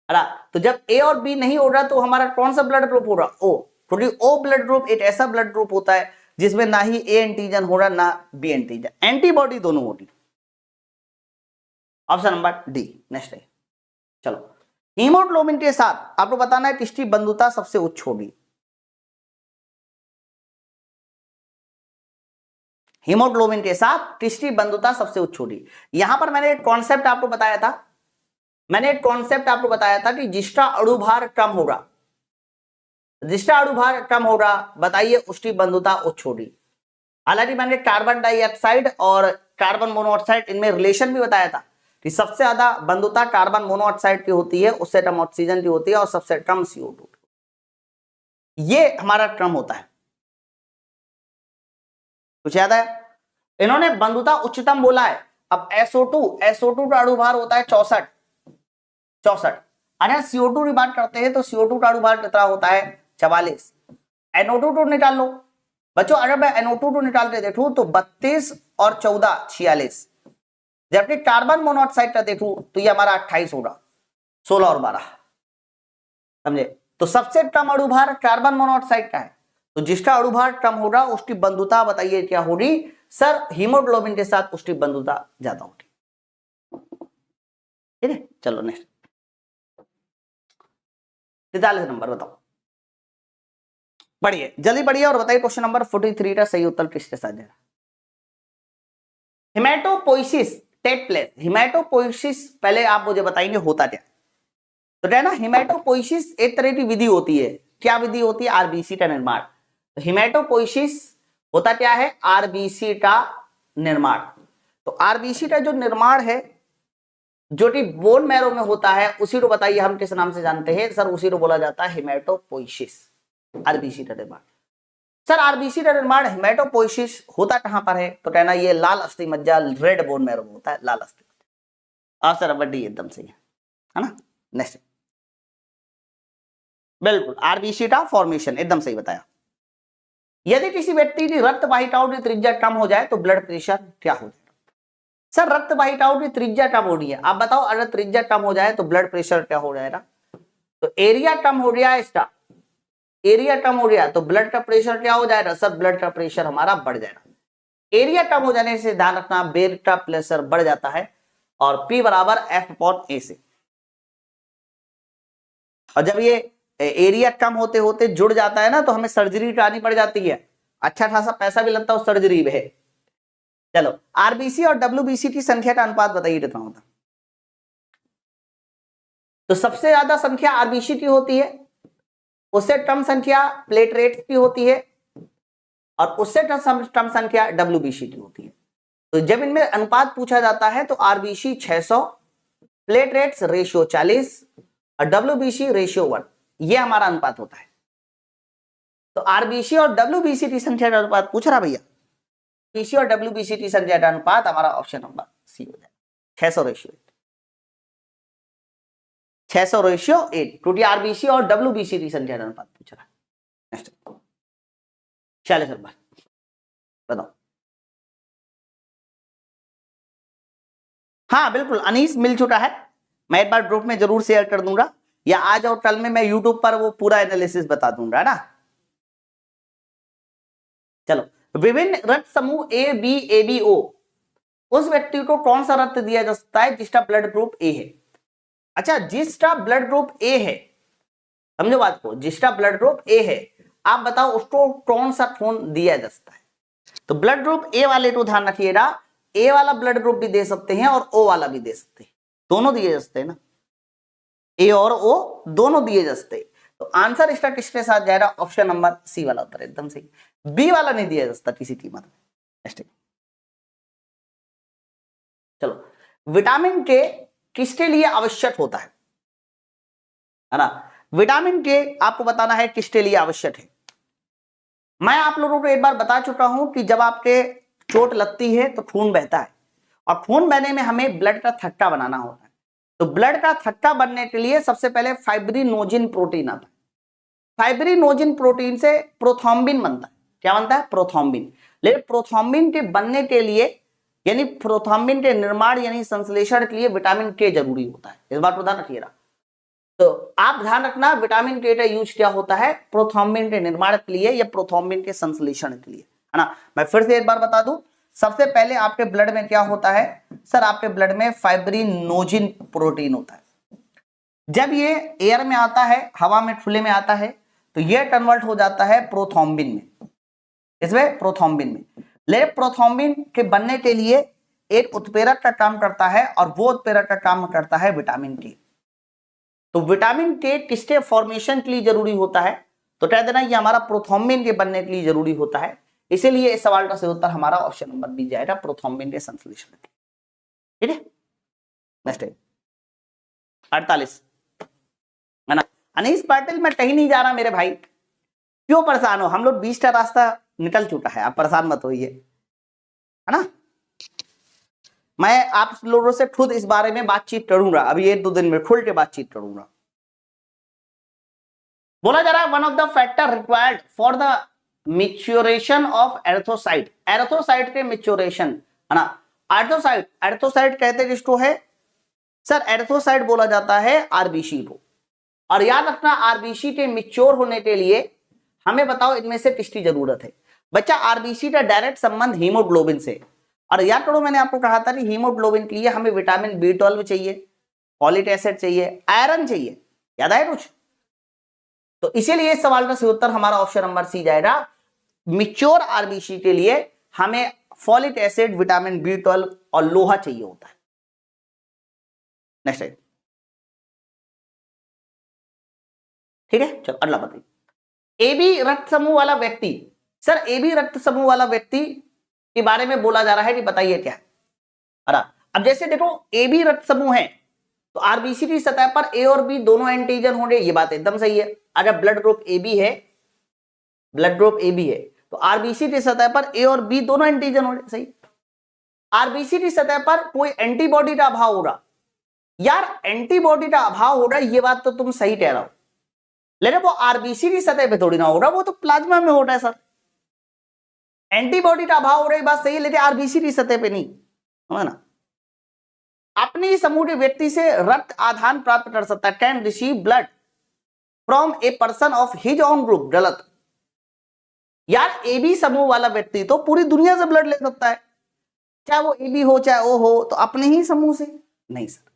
तो जब ए और बी नहीं हो रहा तो हमारा कौन सा ब्लड ग्रुप हो रहा, ओ। क्योंकि ओ ब्लड ग्रुप एक ऐसा ब्लड ग्रुप होता है जिसमें ना ही ए एंटीजन हो रहा ना बी एंटीजन, एंटीबॉडी दोनों होती। ऑप्शन नंबर डी नेक्स्ट है। चलो हीमोग्लोबिन के साथ आपको बताना है किसकी बंधुता सबसे उच्च होगी। हीमोग्लोबिन के साथ किसकी बंधुता सबसे उच्च होगी। यहां पर मैंने एक कॉन्सेप्ट आपको बताया था, कि जिसका अणुभार कम होगा, बताइए उसकी बंधुता उच्च होगी। हालांकि मैंने कार्बन डाइऑक्साइड और कार्बन मोनोऑक्साइड इनमें रिलेशन भी बताया था कि सबसे ज्यादा बंधुता कार्बन मोनोऑक्साइड की होती है, उससे कम ऑक्सीजन की होती है और सबसे कम CO2। ये हमारा क्रम होता है, कुछ याद है? इन्होंने बंधुता उच्चतम बोला है। अब SO2 का अणुभार होता है 64। अगर CO2 की बात करते हैं तो CO2 का अणुभार कितना होता है 44। NO2 को निकाल लो बच्चों, अगर मैं NO2 को निकाल के देखूं तो 32 और 14 46, जबकि कार्बन मोनोऑक्साइड का देखूं तो ये हमारा 28 होगा, 16 और 12, समझे? तो सबसे कम अणुभार कार्बन मोनोऑक्साइड का है, तो जिसका अणुभार कम होगा उसकी बंधुता बताइए क्या होगी। सर हीमोग्लोबिन के साथ उसकी बंधुता ज्यादा होगी। ठीक है, चलो नेक्स्ट 43 नंबर बताओ, पढ़िए जल्दी पढ़िए और बताइए क्वेश्चन नंबर 43 का सही उत्तर किसके साथ दे रहा। हिमेटोपोइसिस टेक प्लेस, हिमेटोपोइसिस पहले आप मुझे बताएंगे होता क्या, तो है ना हिमेटोपोइसिस एक तरह की विधि होती है, क्या विधि होती है, आरबीसी का निर्माण। तो हिमेटोपोइसिस होता क्या है, आरबीसी का निर्माण। तो आरबीसी का जो निर्माण है जो कि बोन मैरो में होता है उसी को बताइए हम किस नाम से जानते हैं, सर उसी को बोला जाता है हिमेटोपोइसिस, आरबीसी का निर्माण। सर आरबीसी का निर्माण हिमेटोपोइसिस होता कहां पर है, तो कहना ये लाल अस्थि मज्जा रेड बोन मैरो में होता है, लाल अस्थि मज्जा। आंसर नंबर डी एकदम सही है ना। नेक्स्ट, बिल्कुल आरबीसी का फॉर्मेशन एकदम सही बताया। यदि किसी व्यक्ति की रक्त वाहिकाओं की त्रिज्या कम हो जाए तो ब्लड प्रेशर क्या हो जाएगा। सर रक्त वाहिकाओं की त्रिज्या कम हो रही है, आप बताओ अगर त्रिज्या कम हो जाए तो ब्लड प्रेशर क्या हो जाएगा। तो एरिया कम हो गया इसका, एरिया कम हो गया तो ब्लड का प्रेशर क्या हो जाएगा, सर ब्लड का प्रेशर हमारा बढ़ जाएगा। एरिया कम हो जाने से ध्यान रखना ब्लड का प्रेशर बढ़ जाता है और P बराबर F/A से। और जब ये एरिया कम होते होते जुड़ जाता है ना तो हमें सर्जरी करानी पड़ जाती है, अच्छा खासा पैसा भी लगता है उस सर्जरी में। चलो आरबीसी और डब्ल्यूबीसी की संख्या का अनुपात बताइए कितना होता। तो सबसे ज्यादा संख्या आरबीसी की होती है, उससे कम संख्या प्लेटलेट्स की होती है और उससे कम संख्या डब्ल्यूबीसी की होती है। तो जब इनमें अनुपात पूछा जाता है तो आरबीसी 600, प्लेटलेट्स रेशियो 40 और डब्ल्यूबीसी रेशियो 1, ये हमारा अनुपात होता है। तो आरबीसी और डब्ल्यूबीसी की संख्या का अनुपात पूछ रहा भैया, बीसी और डब्ल्यूबीसी की संख्या का अनुपात हमारा ऑप्शन नंबर सी हो जाएगा 600 रेशियो 8, 600 रेशियो 8, क्योंकि आरबीसी और डब्ल्यूबीसी की संख्या का अनुपात पूछ रहा है। नेक्स्ट 46 नंबर बताओ। हाँ बिल्कुल अनीस मिल चुका है, मैं एक बार ग्रुप में जरूर शेयर कर दूंगा या आज और कल में मैं यूट्यूब पर वो पूरा एनालिसिस बता दूंगा ना। चलो विभिन्न रक्त समूह A B A B O, उस व्यक्ति को कौन सा रक्त दिया जा सकता है जिसका ब्लड ग्रुप ए है। अच्छा जिसका ब्लड ग्रुप ए है, समझो बात को, जिसका ब्लड ग्रुप ए है आप बताओ उसको कौन सा खून दिया जा सकता है। तो ब्लड ग्रुप ए वाले को ध्यान रखिएगा, ए वाला ब्लड ग्रुप भी दे सकते हैं और ओ वाला भी दे सकते हैं, दोनों दिए जा सकते हैं ना, ए और ओ दोनों दिए जा सकते हैं। तो आंसर इसका किसके साथ जाएगा, ऑप्शन नंबर सी वाला उत्तर एकदम सही, बी वाला नहीं दिया जा सकता किसी कीमत में। चलो विटामिन के किसके लिए आवश्यक होता है ना, विटामिन के आपको बताना है किसके लिए आवश्यक है। मैं आप लोगों को एक बार बता चुका हूं कि जब आपके चोट लगती है तो खून बहता है और खून बहने में हमें ब्लड का थक्का बनाना होता है। तो ब्लड का थक्का बनने के लिए सबसे पहले फाइब्रिनोजिन प्रोटीन आता है, फाइब्रिनोजिन प्रोटीन से प्रोथ्रोम्बिन बनता है। क्या बनता है, प्रोथ्रोम्बिन। लेकिन प्रोथ्रोम्बिन के बनने के लिए यानी प्रोथ्रोम्बिन के निर्माण यानी संश्लेषण के लिए विटामिन के जरूरी होता है, इस बात को ध्यान रखिएगा। तो आप ध्यान रखना विटामिन के का यूज क्या होता है, प्रोथ्रोम्बिन के निर्माण के लिए या प्रोथ्रोम्बिन के संश्लेषण के लिए, है ना। मैं फिर से एक बार बता दूं, सबसे पहले आपके ब्लड में क्या होता है, सर आपके ब्लड में फाइब्रिनोजिन प्रोटीन होता है। जब ये एयर में आता है, हवा में खुले में आता है, तो ये कन्वर्ट हो जाता है प्रोथ्रोम्बिन में, इसमें प्रोथ्रोम्बिन में। लेकिन प्रोथ्रोम्बिन के बनने के लिए एक उत्प्रेरक का काम करता है और वो उत्प्रेरक का काम करता है विटामिन के। तो विटामिन के किसके फॉर्मेशन के लिए जरूरी होता है, तो कह देना ये हमारा प्रोथ्रोम्बिन के बनने के लिए जरूरी होता है। इसीलिए इस सवाल का सही उत्तर हमारा ऑप्शन नंबर बी जाएगा, प्रोथ्रोम्बिन के संश्लेषण। ठीक है, नेक्स्ट 48 है ना। अनीस पाटिल मैं कहीं नहीं जा रहा मेरे भाई, क्यों परेशान हो, हम लोग 20 का रास्ता निकल चुका है, आप परेशान मत होइए, है ना। मैं आप लोगों से खुद इस बारे में बातचीत करूंगा, अभी 1-2 दिन में खुल के बातचीत करूंगा। बोला जा रहा है one of the factor required for the maturation of erythrocyte, erythrocyte के मैच्योरेशन, है ना। एर्थोसाइट, एर्थोसाइट कहते हैं किसको है, सर एर्थोसाइट बोला जाता है आरबीसी को। और याद रखना आरबीसी के मैच्योर होने के लिए हमें बताओ इनमें से किसकी जरूरत है। बच्चा आरबीसी का डायरेक्ट संबंध हीमोग्लोबिन से, और याद करो मैंने आपको कहा था कि हीमोग्लोबिन के लिए हमें विटामिन B12 चाहिए, फॉलिक एसिड चाहिए, आयरन चाहिए, याद आया कुछ? तो इसीलिए इस सवाल का सही उत्तर हमारा ऑप्शन नंबर सी जाएगा। मैच्योर आरबीसी के लिए हमें फॉलिक एसिड, विटामिन B12 और लोहा चाहिए होता है। नेक्स्ट टाइम, ठीक है, चलो अगला बताइए। AB रक्त समूह वाला व्यक्ति, सर AB रक्त समूह वाला व्यक्ति के बारे में बोला जा रहा है कि बताइए क्या है। अरे अब जैसे देखो AB रक्त समूह है तो आरबीसी की सतह पर A और B दोनों एंटीजन होंगे, ये बात एकदम सही है। अगर ब्लड ग्रुप AB है, ब्लड ग्रुप AB है तो आरबीसी की सतह पर A और B दोनों एंटीजन होंगे, सही। आरबीसी की सतह पर कोई एंटीबॉडी का अभाव होगा, यार एंटीबॉडी का अभाव हो रहा है, ये बात तो तुम सही कह रहा हो, लेकिन वो आरबीसी की सतह पे थोड़ी ना हो रहा, वो तो प्लाज्मा में हो रहा है सर। एंटीबॉडी का अभाव हो रहा है बात सही है, लेकिन आरबीसी की सतह पे नहीं, है ना। अपनी समूह के व्यक्ति से रक्त आधान प्राप्त कर सकता है, can receive blood from a person of his own group, गलत। यार AB समूह वाला व्यक्ति तो पूरी दुनिया से ब्लड ले सकता है, चाहे वो AB हो चाहे O हो, तो अपने ही समूह से नहीं सर।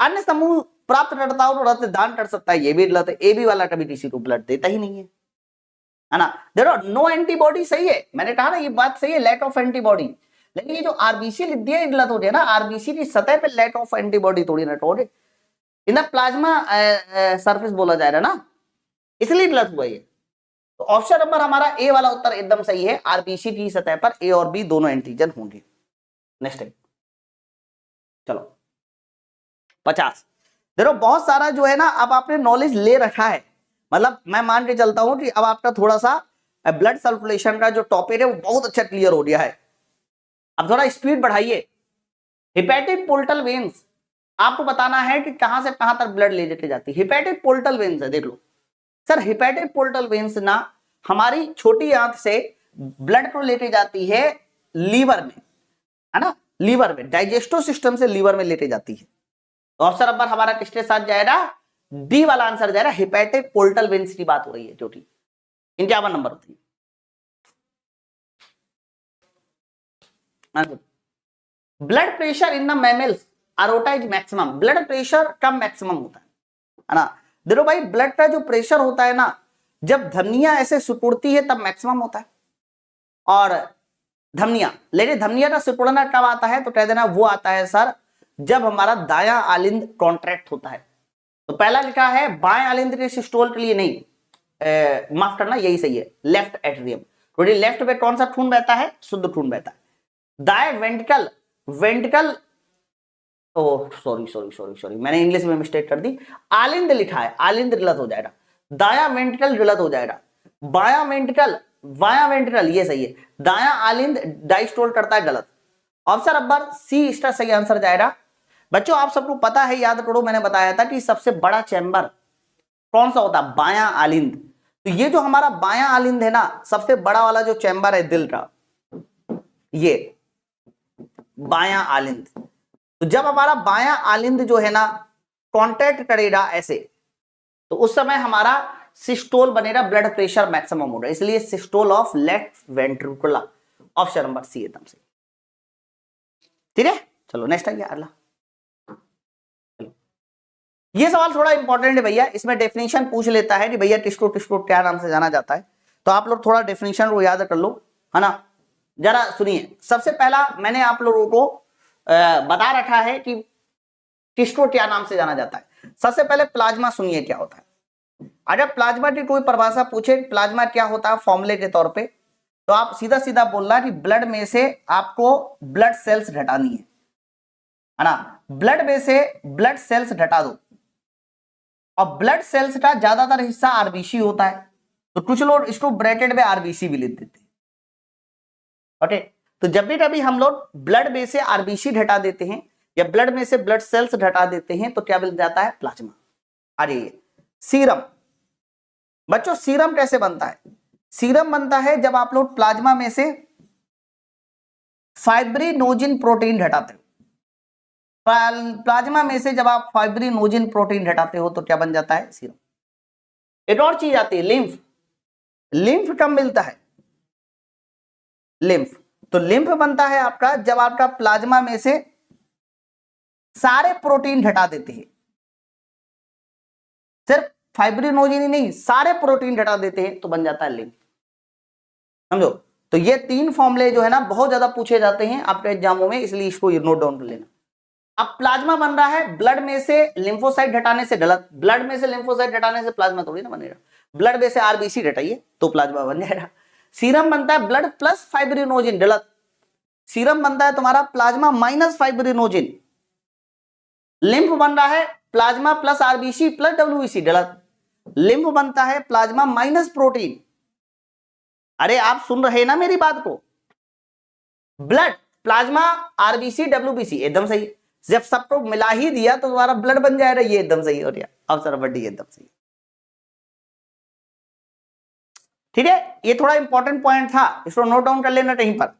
अन्य समूह प्राप्त करता हो तो रक्त दान कर सकता है, ये भी गलत है। AB वाला कभी किसी को ब्लड देता ही नहीं है ना। देखो नो एंटीबॉडी सही है, मैंने कहा ना ये बात सही है, लैक ऑफ एंटीबॉडी, लेकिन ये जो आरबीसी लिख दिया गलत हो गया ना। आरबीसी की सतह पे लैक ऑफ एंटीबॉडी थोड़ी ना हो, इन प्लाज्मा सरफेस बोला जाएगा ना, इसलिए गलत हुआ ये। तो ऑप्शन नंबर हमारा ए वाला उत्तर एकदम सही है, आरबीसी की सतह पर A और B दोनों एंटीजन होंगे। नेक्स्ट टाइम, चलो 50। देखो बहुत सारा जो है ना, अब आपने नॉलेज ले रखा है, मतलब मैं मान के चलता हूं कि अब आपका थोड़ा सा ब्लड सर्कुलेशन का जो टॉपिक है वो बहुत अच्छा क्लियर हो गया है। अब थोड़ा स्पीड बढ़ाइए। हिपैटिक पोर्टल वेन्स, आपको बताना है कि कहां से कहां तक ब्लड ले जाती जाती है। हिपैटिक पोर्टल वेन्स है, देख लो सर, हिपैटिक पोर्टल वेन्स ना हमारी छोटी आंत से ब्लड को लेके जाती है लीवर में, है ना, लीवर में, डाइजेस्टिव सिस्टम से लीवर में लेके जाती है। तो ऑप्शन नंबर हमारा किसके साथ जाएगा? डी वाला आंसर जाएगा, हिपैटिक पोर्टल वेन्स की बात हो रही है, जो कि 51 नंबर होती है। Blood pressure in the mammals aorta is maximum, blood pressure कब मैक्सिमम होता है ना। देखो भाई ब्लड का जो प्रेशर होता है ना, जब धमनियां ऐसे सिकुड़ती है तब मैक्सिमम होता है, और धमनियां, लेकिन धमनियां का सिकुड़ना कब आता है तो कह देना वो आता है सर जब हमारा दायां आलिंद कॉन्ट्रैक्ट होता है। तो पहला लिखा है बाएं आलिंद के सिस्टोल के लिए नहीं, माफ करना यही सही है, लेफ्ट एट्रियम, क्योंकि लेफ्ट में कौन सा खून बहता है? शुद्ध खून बहता है। दाएं ventricle, ventricle, oh sorry sorry sorry sorry मैंने इंग्लिश में मिस्टेक कर दी, आलिंद लिखा है, आलिंद गलत हो जाएगा, दायां वेंट्रिकल गलत हो जाएगा, बायां वेंट्रिकल, बायां वेंट्रिकल ये सही है, दायां आलिंद डायस्टोल करता है, गलत। ऑप्शन नंबर सी इसका सही आंसर जाएगा। बच्चों आप सबको पता है, याद करो मैंने बताया था कि सबसे बड़ा चैम्बर कौन सा होता है? बायां आलिंद। तो ये जो हमारा बायां आलिंद है ना, सबसे बड़ा वाला जो चैम्बर है दिल का, ये बायां आलिंद। तो जब हमारा बायां आलिंद जो है ना कांटेक्ट करेगा ऐसे, तो उस समय हमारा सिस्टोल बनेगा, ब्लड प्रेशर मैक्सिमम होगा, इसलिए systole of left ventricular. Option number C एकदम से ठीक है। चलो नेक्स्ट आ गया अगला। ये सवाल थोड़ा इंपॉर्टेंट है भैया, इसमें डेफिनेशन पूछ लेता है कि भैया किसको किसको क्या नाम से जाना जाता है, तो आप लोग थोड़ा डेफिनेशन को याद कर लो, है ना। जरा सुनिए, सबसे पहला मैंने आप लोगों को बता रखा है कि किसको क्या नाम से जाना जाता है। सबसे पहले प्लाज्मा सुनिए क्या होता है। अगर प्लाज्मा की कोई परिभाषा पूछे प्लाज्मा क्या होता है फॉर्मूले के तौर पे, तो आप सीधा सीधा बोलना कि ब्लड में से आपको ब्लड सेल्स घटानी है ना, ब्लड में से ब्लड सेल्स घटा दो, और ब्लड सेल्स का ज्यादातर हिस्सा आरबीसी होता है, तो कुछ लोग इसको ब्रैकेट में आरबीसी भी लिख देते हैं। ओके, तो जब भी कभी हम लोग ब्लड में से आरबीसी घटा देते हैं या ब्लड में से ब्लड सेल्स घटा देते हैं तो क्या बन जाता है? प्लाज्मा। अरे सीरम, बच्चों सीरम कैसे बनता है? सीरम बनता है जब आप लोग प्लाज्मा में से फाइब्रिनोजिन प्रोटीन घटाते हो। प्लाज्मा में से जब आप फाइब्रिनोजिन प्रोटीन घटाते हो तो क्या बन जाता है? सीरम। एक और चीज आती है लिम्फ। लिम्फ कब मिलता है? लिम्फ, तो लिम्फ बनता है आपका जब आपका प्लाज्मा में से सारे प्रोटीन हटा देते हैं, सिर्फ फाइब्रिनोजेन ही नहीं, सारे प्रोटीन हटा देते हैं तो बन जाता है लिम्फ। समझो, तो ये 3 फॉर्मूले जो है ना बहुत ज्यादा पूछे जाते हैं आपके एग्जामों में, इसलिए इसको नोट डाउन कर लेना। अब प्लाज्मा बन रहा है ब्लड में से लिम्फोसाइट हटाने से, गलत, ब्लड में से लिम्फोसाइट हटाने से प्लाज्मा थोड़ी ना बनेगा, ब्लड में से आरबीसी हटाइए तो प्लाज्मा बन जाएगा। सीरम बनता है ब्लड प्लस फाइब्रिनोजेन, गलत, सीरम बनता है तुम्हारा प्लाज्मा माइनस फाइब्रिनोजेन। लिम्फ बन रहा है plasma plus RBC plus WBC, गलत, लिम्फ बनता है प्लाज्मा माइनस प्रोटीन। अरे आप सुन रहे हैं ना मेरी बात को, ब्लड प्लाज्मा आरबीसी डब्ल्यूबीसी एकदम सही, जब सबको मिला ही दिया तो तुम्हारा ब्लड बन जाएगा, ये एकदम सही हो गया। अब सर बड्डी एकदम सही, ठीक है, ये थोड़ा इंपॉर्टेंट पॉइंट था, इसको नोट डाउन कर लेना कहीं पर।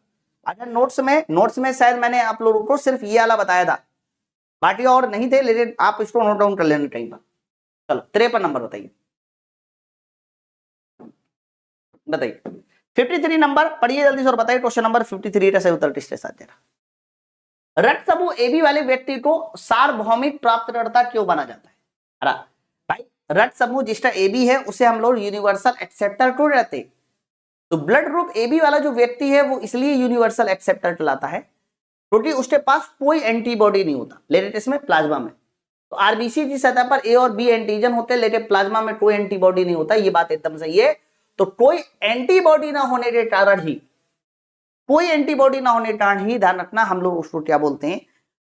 अगर नोट्स में शायद मैंने आप लोगों को सिर्फ ये वाला बताया था, बाकी और नहीं थे, लेकिन आप इसको नोट डाउन कर लेना कहीं पर। चलो 53 नंबर बताइए, बताइए 53 नंबर पढ़िए जल्दी से और बताइए क्वेश्चन नंबर 53 का सही उत्तर किसके साथ दे रहा। रक्त समूह एबी वाले व्यक्ति को सार्वभौमिक प्राप्तकर्ता क्यों माना जाता है? अरे भाई, रक्त समूह जिसका एबी है उसे हम लोग यूनिवर्सल एक्सेप्टर क्यों रहते हैं? तो ब्लड ग्रुप एबी वाला जो व्यक्ति है वो इसलिए यूनिवर्सल एक्सेप्टर कहलाता है क्योंकि उसके पास कोई एंटीबॉडी नहीं होता, लेकिन इसमें प्लाज्मा में, तो आरबीसी की सतह पर ए और बी एंटीजन होते हैं, लेकिन प्लाज्मा में कोई एंटीबॉडी नहीं होता, ये बात एकदम सही है। तो कोई एंटीबॉडी ना होने के कारण ही, कोई एंटीबॉडी ना होने के कारण ही, ध्यान रखना, हम लोग उसको क्या बोलते हैं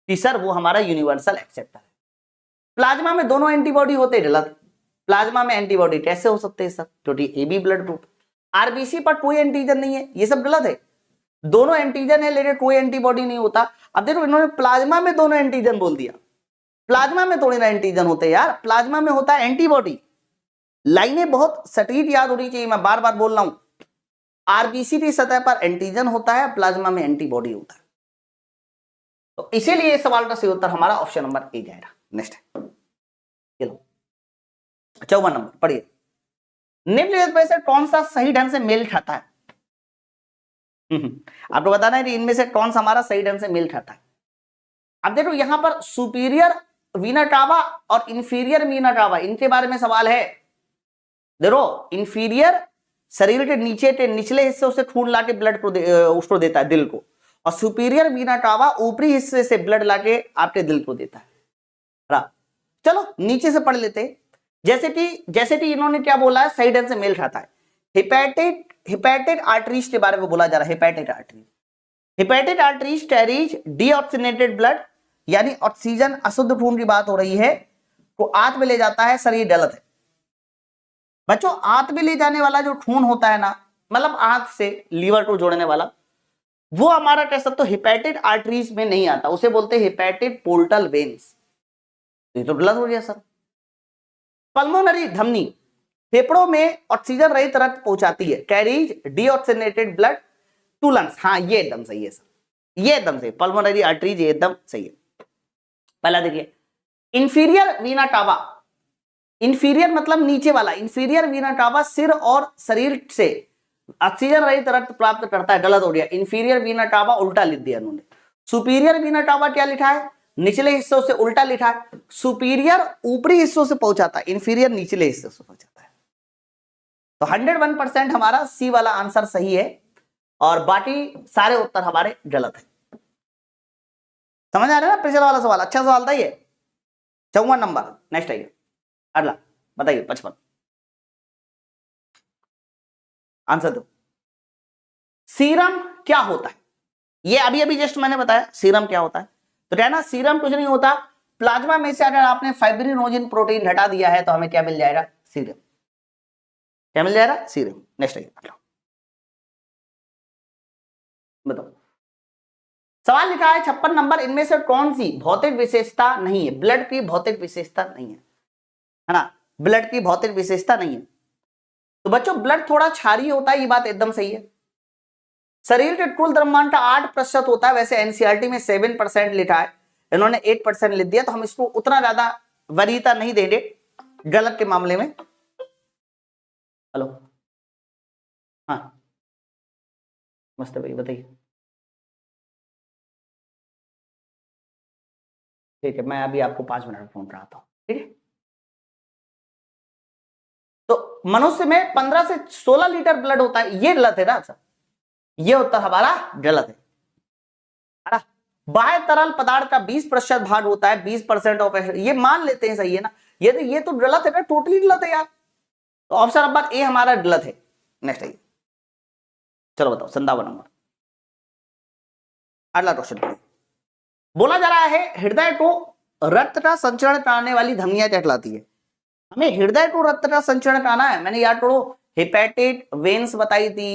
कि सर वो हमारा यूनिवर्सल एक्सेप्टर है। प्लाज्मा में दोनों एंटीबॉडी होते, गलत, प्लाज्मा में एंटीबॉडी कैसे हो सकते हैं सर? क्योंकि A B blood group, RBC पर कोई एंटीजन नहीं है, ये सब गलत है। दोनों एंटीजन है लेकिन कोई एंटीबॉडी नहीं होता। अब देखो इन्होंने प्लाज्मा में दोनों एंटीजन बोल दिया, प्लाज्मा में थोड़ी ना एंटीजन होते यार, प्लाज्मा में होता है एंटीबॉडी। लाइनें बहुत सटीक याद होनी चाहिए, मैं बार बार बोल रहा हूं। आरबीसी की सतह पर एंटीजन होता है, प्लाज्मा में एंटीबॉडी होता है, तो इसीलिए इस सवाल का सही उत्तर हमारा ऑप्शन नंबर ए जाएगा। नेक्स्ट चलो 54 नंबर पढ़िए, निम्नलिखित में से कौन सा सही ढंग से मेल खाता है? आपको बताना है कि इनमें से कौन सा हमारा सही ढंग से मेल खाता है। अब देखो यहां पर सुपीरियर वीना कावा और इंफीरियर वीना कावा, इनके बारे में सवाल है। देखो इंफीरियर शरीर के नीचे के निचले हिस्से से खून लाके ब्लड को उसको देता है, दिल को, और सुपीरियर वीना कावा ऊपरी हिस्से से ब्लड लाके आपके दिल को देता है। चलो नीचे से पढ़ लेते, जैसे कि इन्होंने क्या बोला है, सही ढंग से मेल खाता है। हिपैटिक आर्टरीज के बारे में बोला जा रहा है। Hepatic arteries carries deoxygenated blood, यानी ऑक्सीजन अशुद्ध खून की बात हो रही है, तो आंत में ले जाता है। सर ये गलत है बच्चों, आंत में ले जाने वाला जो खून होता है ना, मतलब आंत से लीवर को जोड़ने वाला, वो हमारा कह सकते हो हिपैटिक आर्टरीज में नहीं आता, उसे बोलते हैं हिपैटिक पोर्टल वेन्स। ये तो गलत हो गया सर। पल्मोनरी धमनी फेफड़ों में ऑक्सीजन रहित रक्त पहुंचाती है, carries deoxygenated blood to lungs. हाँ ये एकदम सही है सर, ये एकदम सही, पल्मोनरी आर्टरीज ये एकदम सही है। पहला देखिए इंफीरियर वीना कावा, इंफीरियर मतलब नीचे वाला, इंफीरियर वीना कावा सिर और शरीर से ऑक्सीजन रहित रक्त प्राप्त करता है, गलत हो गया। इंफीरियर वीना कावा उल्टा लिख दिया उन्होंने। सुपीरियर वीना कावा क्या लिखा है, निचले हिस्सों से उल्टा लिखा है। सुपीरियर ऊपरी हिस्सों से पहुंचाता है, इंफीरियर निचले हिस्सों से पहुंचाता है। तो 101% हमारा सी वाला आंसर सही है और बाकी सारे उत्तर हमारे गलत है। समझ आ रहा है ना? पिछला वाला सवाल अच्छा सवाल था ये। 54 नंबर नेक्स्ट आइए, अगला बताइए 55 आंसर दो। सीरम क्या होता है? ये अभी अभी जस्ट मैंने बताया सीरम क्या होता है। तो कहना सीरम कुछ नहीं होता, प्लाज्मा में से अगर आपने फाइब्रिनोजेन प्रोटीन हटा दिया है तो हमें क्या मिल जाएगा? सीरम। क्या मिल जाएगा? सीरम। नेक्स्ट आइए बताओ। सवाल लिखा है 56 नंबर, इनमें से कौन सी भौतिक विशेषता नहीं है? ब्लड की भौतिक विशेषता नहीं है ना, ब्लड की भौतिक विशेषता नहीं है। तो बच्चों ब्लड थोड़ा क्षारीय होता है, ये बात एकदम सही है। शरीर के कुल द्रव्यमान का 8% होता है, वैसे एनसीईआरटी में 7% लिखा है, इन्होंने 8% लिख दिया, तो हम इसको उतना ज्यादा वरीयता नहीं देंगे गलत के मामले में। हेलो हाँ मस्त भाई बताइए। ठीक है, मैं अभी आपको 5 मिनट में फोन कराता हूँ, ठीक है। तो मनुष्य में 15 से 16 लीटर ब्लड होता है, ये गलत है ना सर, ये उत्तर हमारा गलत है ना। बाह्य तरल पदार्थ का 20% भाग होता है, 20% ऑफ, ये मान लेते हैं सही है ना, ये तो गलत है ना, टोटली गलत है यार। तो ऑप्शन नंबर ए हमारा गलत है। नेक्स्ट आइए, चलो बताओ 57 नंबर, अगला क्वेश्चन। बोला जा रहा है हृदय को रक्त का संचरण कराने वाली धमनियां क्या कहलाती है। हमें हृदय को रक्त का संचरण कराना है, मैंने याद करो हेपेटिक वेन्स बताई थी,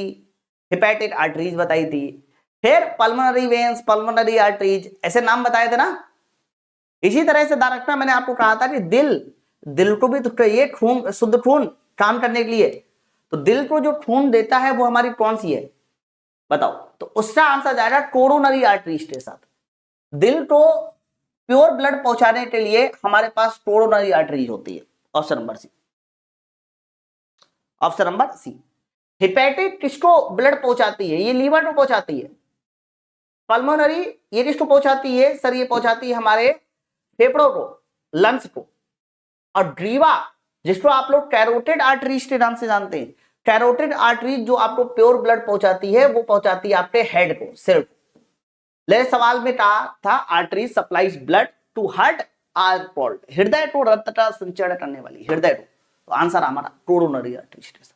हेपेटिक आर्टरीज बताई थी, फिर पल्मोनरी वेन्स, पल्मोनरी आर्टरीज, ऐसे नाम बताए थे ना। इसी तरह से ध्यान रखना, मैंने आपको कहा था कि दिल को भी तो ये खून, शुद्ध खून काम करने के लिए, तो दिल को जो खून देता है वो हमारी कौन सी है बताओ। तो उसका आंसर जाएगा कोरोनरी आर्टरीज के साथ। दिल को प्योर ब्लड पहुंचाने के लिए हमारे पास कोरोनरी आर्टरीज होती है। Option number C, option number C. Hepatic किसको ब्लड पहुंचाती है, ये लीवर को पहुंचाती है। पल्मोनरी ये किसको पहुंचाती है सर, ये पहुंचाती है हमारे फेफड़ों को, लंग्स को। और ग्रीवा जिसको आप लोग कैरोटिड आर्टरीज के नाम से जानते हैं, कैरोटिड आर्टरीज जो आपको प्योर ब्लड पहुंचाती है वो पहुंचाती है आपके हेड को, सिर को। लेकिन सवाल में कहा था artery supplies blood to heart are called, हृदय को रक्त का संचरण करने वाली, हृदय को। तो आंसर हमारा कोरोनरी आर्टरीज।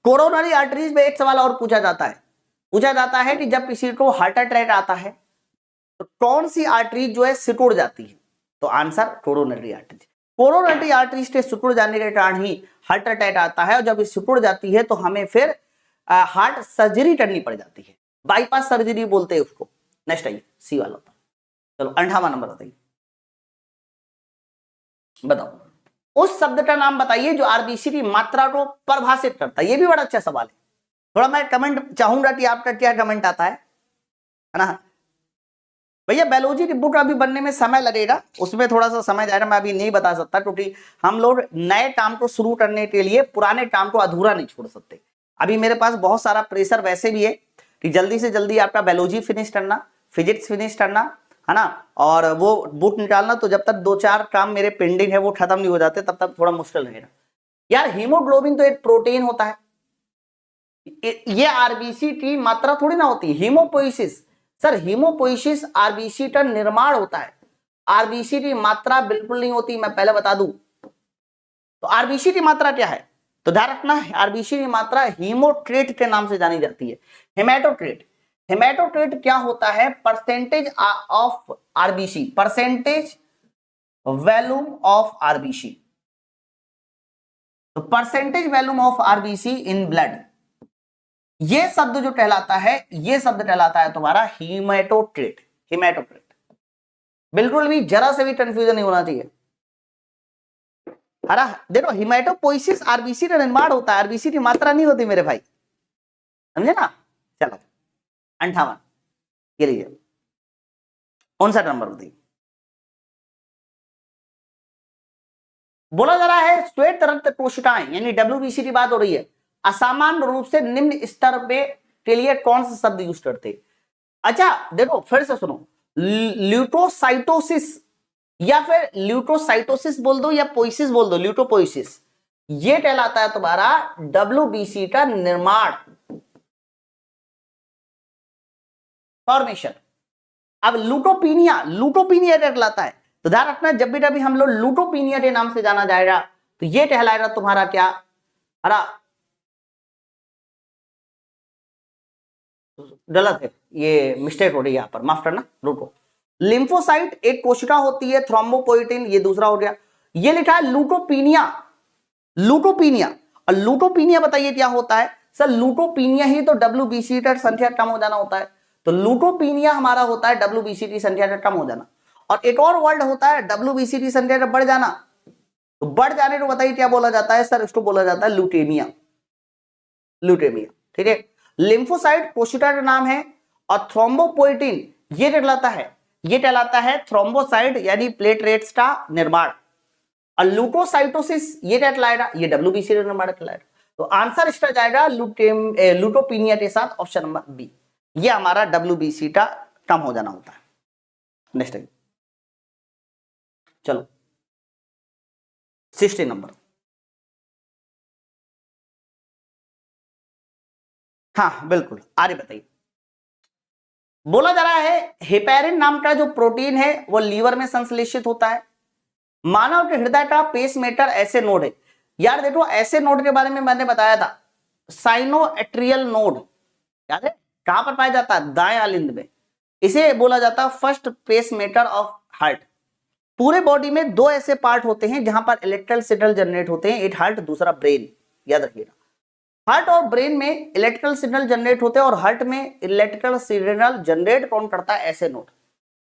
कोरोनरी आर्टरीज में एक सवाल और पूछा जाता है कि जब किसी को हार्ट अटैक आता है तो कौन सी आर्टरीज जो है सिकुड़ जाती है। तो answer coronary arteries. Coronary arteries के सिकुड़ जाने के कारण ही हार्ट अटैक आता है, और जब ये सिकुड़ जाती है तो हमें फिर हार्ट सर्जरी करनी पड़ जाती है, बाईपास सर्जरी बोलते हैं उसको। नेक्स्ट आइए, सी वाला होता। चलो 58 नंबर बताइए, बताओ उस शब्द का नाम बताइए जो आरबीसी की मात्रा को परिभाषित करता है। ये भी बड़ा अच्छा सवाल है, थोड़ा मैं कमेंट चाहूंगा कि आपका क्या कमेंट आता है ना। भैया बायोलॉजी की बुक अभी बनने में समय लगेगा, उसमें थोड़ा सा समय जाएगा, मैं अभी नहीं बता सकता, क्योंकि हम लोग नए काम को शुरू करने के लिए पुराने काम को अधूरा नहीं छोड़ सकते। अभी मेरे पास बहुत सारा प्रेशर वैसे भी है कि जल्दी से जल्दी आपका बायोलॉजी फिनिश करना, फिजिक्स फिनिश करना है ना, और वो बुक निकालना। तो जब तक 2-4 काम मेरे पेंडिंग है वो खत्म नहीं हो जाते तब तक थोड़ा मुश्किल रहेगा यार। हीमोग्लोबिन तो एक प्रोटीन होता है, ये आरबीसी की मात्रा थोड़ी ना होती है। हीमोपोइसिस सर, हीमोपोइसिस आरबीसी का निर्माण होता है, आरबीसी की मात्रा बिल्कुल नहीं होती, मैं पहले बता दूं। तो आरबीसी की मात्रा क्या है, तो ध्यान रखना है आरबीसी की मात्रा हीमोक्रेट के नाम से जानी जाती है। हेमेटोक्रेट, हेमेटोक्रेट क्या होता है, percentage of RBC, percentage volume of RBC. तो percentage volume of RBC in blood, ये शब्द जो कहलाता है, ये शब्द कहलाता है तुम्हारा हीमेटोक्रेट। हीमेटोक्रेट, बिल्कुल भी जरा से भी कंफ्यूजन नहीं होना चाहिए। अरे देखो हिमेटोपोइसिस आरबीसी का निर्माण होता है, आरबीसी की मात्रा नहीं होती मेरे भाई, समझे ना। चलो 58 ये लीजिए, 59 नंबर बताइए। बोला जा रहा है श्वेत रक्त कोशिकाएं यानी डब्ल्यूबीसी की बात हो रही है, असामान्य रूप से निम्न स्तर पे के लिए कौन सा शब्द यूज करते। अच्छा देखो फिर से सुनो, ल्यूकोसाइटोसिस या फिर ल्यूकोसाइटोसिस बोल दो या पोइसिस बोल दो, ल्यूकोपोइसिस, ये कहलाता है तुम्हारा डब्ल्यूबीसी का निर्माण, फॉर्मेशन। अब लूटोपीनिया, लूटोपीनिया कहलाता है। तो ध्यान रखना जब भी हम लोग लूटोपीनिया के नाम से जाना जाएगा तो ये कहलाएगा तुम्हारा क्या, अरे गलत है, ये मिस्टेक हो रही है यहां पर, माफ करना। लूटो, लिम्फोसाइट एक कोशिका होती है, थ्रोम्बोपोइटिन ये दूसरा हो गया। ये लिखा है लूटोपीनिया, लूटोपीनिया। और लूटोपीनिया बताइए क्या होता है सर, लूटोपीनिया ही तो डब्ल्यूबीसी का संख्या कम हो जाना होता है। तो लूटोपीनिया हमारा होता है डब्ल्यूबीसी की संख्या का कम हो जाना। और एक और वर्ड होता है डब्ल्यूबीसी की संख्या का बढ़ जाना। तो बढ़ जाने को बताइए क्या बोला जाता है सर, इसको बोला जाता है ल्यूकेमिया, ल्यूकेमिया। ठीक है, लिम्फोसाइट कोशिका का नाम है, और थ्रोम्बोपोइटिन ये कहलाता है, ये कहलाता है थ्रोम्बोसाइट यानी प्लेटलेट्स का निर्माण। और लूकोसाइटोसिस ये क्या कहलाएगा, ये डब्ल्यूबीसी का निर्माण कहलाएगा। तो आंसर इसका जाएगा लूटोपीनिया के साथ ऑप्शन नंबर बी, ये हमारा डब्ल्यूबीसी का कम हो जाना होता है। नेक्स्ट चलो 60 नंबर। हाँ बिल्कुल, आगे बताइए। बोला जा रहा है हेपेरिन नाम का जो प्रोटीन है वो लीवर में संश्लेषित होता है। मानव के हृदय का पेसमेकर ऐसे नोड है। यार देखो ऐसे नोड के बारे में मैंने बताया था, साइनोएट्रियल नोड, याद है कहां पर पाया जाता है? दाएं आलिंद में। इसे बोला जाता है फर्स्ट पेसमेकर ऑफ हार्ट। पूरे बॉडी में दो ऐसे पार्ट होते हैं जहां पर इलेक्ट्रिकल सिग्नल जनरेट होते हैं, एक हार्ट दूसरा ब्रेन, याद रखिएगा। हार्ट और ब्रेन में इलेक्ट्रिकल सिग्नल जनरेट होते हैं और हार्ट में इलेक्ट्रिकल सिग्नल जनरेट कौन करता है? ऐसे नोड।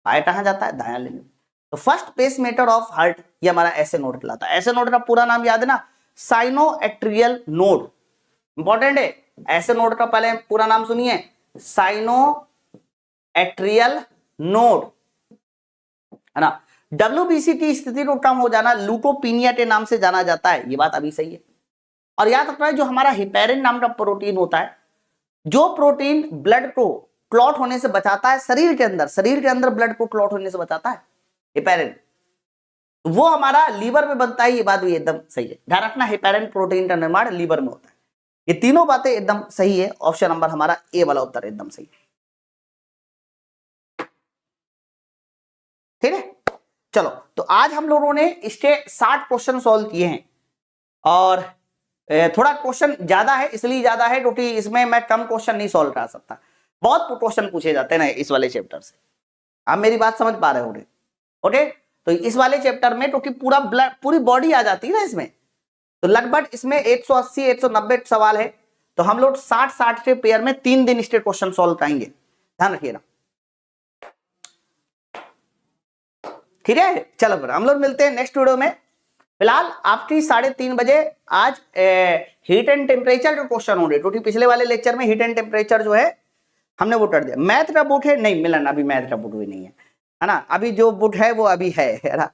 पाया कहां जाता है? दाएं आलिंद में। तो फर्स्ट पेसमेकर ऑफ हार्ट ये हमारा ऐसे नोड कहलाता है। ऐसे नोड का पूरा नाम याद है ना? Sinoatrial node. इंपॉर्टेंट है, ऐसे नोड का पहले पूरा नाम सुनिए, साइनोएट्रियल नोड, है ना। डब्ल्यूबीसी की स्थिति को कम हो जाना ल्यूकोपीनिया के नाम से जाना जाता है, ये बात अभी सही है। और याद रखना है जो हमारा हेपेरिन नाम का प्रोटीन होता है, जो प्रोटीन ब्लड को क्लॉट होने से बचाता है शरीर के अंदर ब्लड को क्लॉट होने से बचाता है हेपेरिन, वो हमारा लीवर में बनता है, ये बात भी एकदम सही है। ध्यान रखना हेपेरिन प्रोटीन का निर्माण लीवर में होता है। ये तीनों बातें एकदम सही है। ऑप्शन नंबर हमारा ए वाला उत्तर एकदम सही है। ठीक है, चलो तो आज हम लोगों ने इसके 60 क्वेश्चन सॉल्व किए हैं और थोड़ा क्वेश्चन ज्यादा है, इसलिए ज्यादा है क्योंकि इसमें मैं कम क्वेश्चन नहीं सॉल्व कर सकता। बहुत क्वेश्चन पूछे जाते हैं ना इस वाले चैप्टर से, आप मेरी बात समझ पा रहे हो? ओके, तो इस वाले चैप्टर में क्योंकि पूरा ब्लड पूरी बॉडी आ जाती है ना इसमें, तो लगभग इसमें 180 190 सवाल है, तो हम लोग 60 के पेयर में 3 दिन इसके क्वेश्चन सॉल्व करेंगे। ध्यान रखिएगा, ठीक है। चलो फिर हम लोग मिलते हैं नेक्स्ट वीडियो में। फिलहाल आपकी 3:30 बजे आज हीट एंड टेम्परेचर के क्वेश्चन होंगे, क्योंकि पिछले वाले लेक्चर में हीट एंड टेम्परेचर जो है हमने वो कर दिया। मैथ का बुक है नहीं मिलन, अभी मैथ का बुक भी नहीं है ना, अभी जो बुक है वो अभी है ना।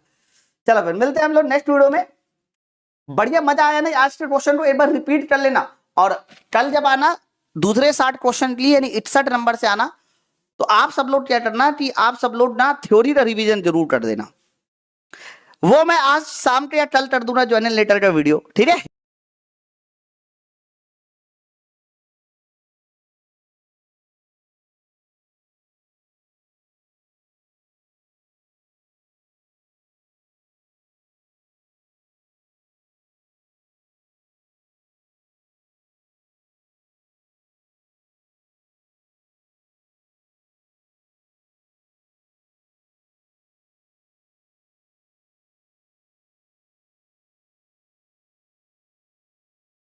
चलो फिर मिलते हैं हम लोग नेक्स्ट वीडियो में। बढ़िया मजा आया ना? आज के क्वेश्चन को एक बार रिपीट कर लेना, और कल जब आना दूसरे 60 क्वेश्चन के लिए यानी 61 नंबर से आना, तो आप सब लोग क्या करना कि आप सब लोग ना थ्योरी का रिवीजन जरूर कर देना। वो मैं आज शाम के या कल कर दूंगा ज्वाइनिंग लेटर का वीडियो, ठीक है।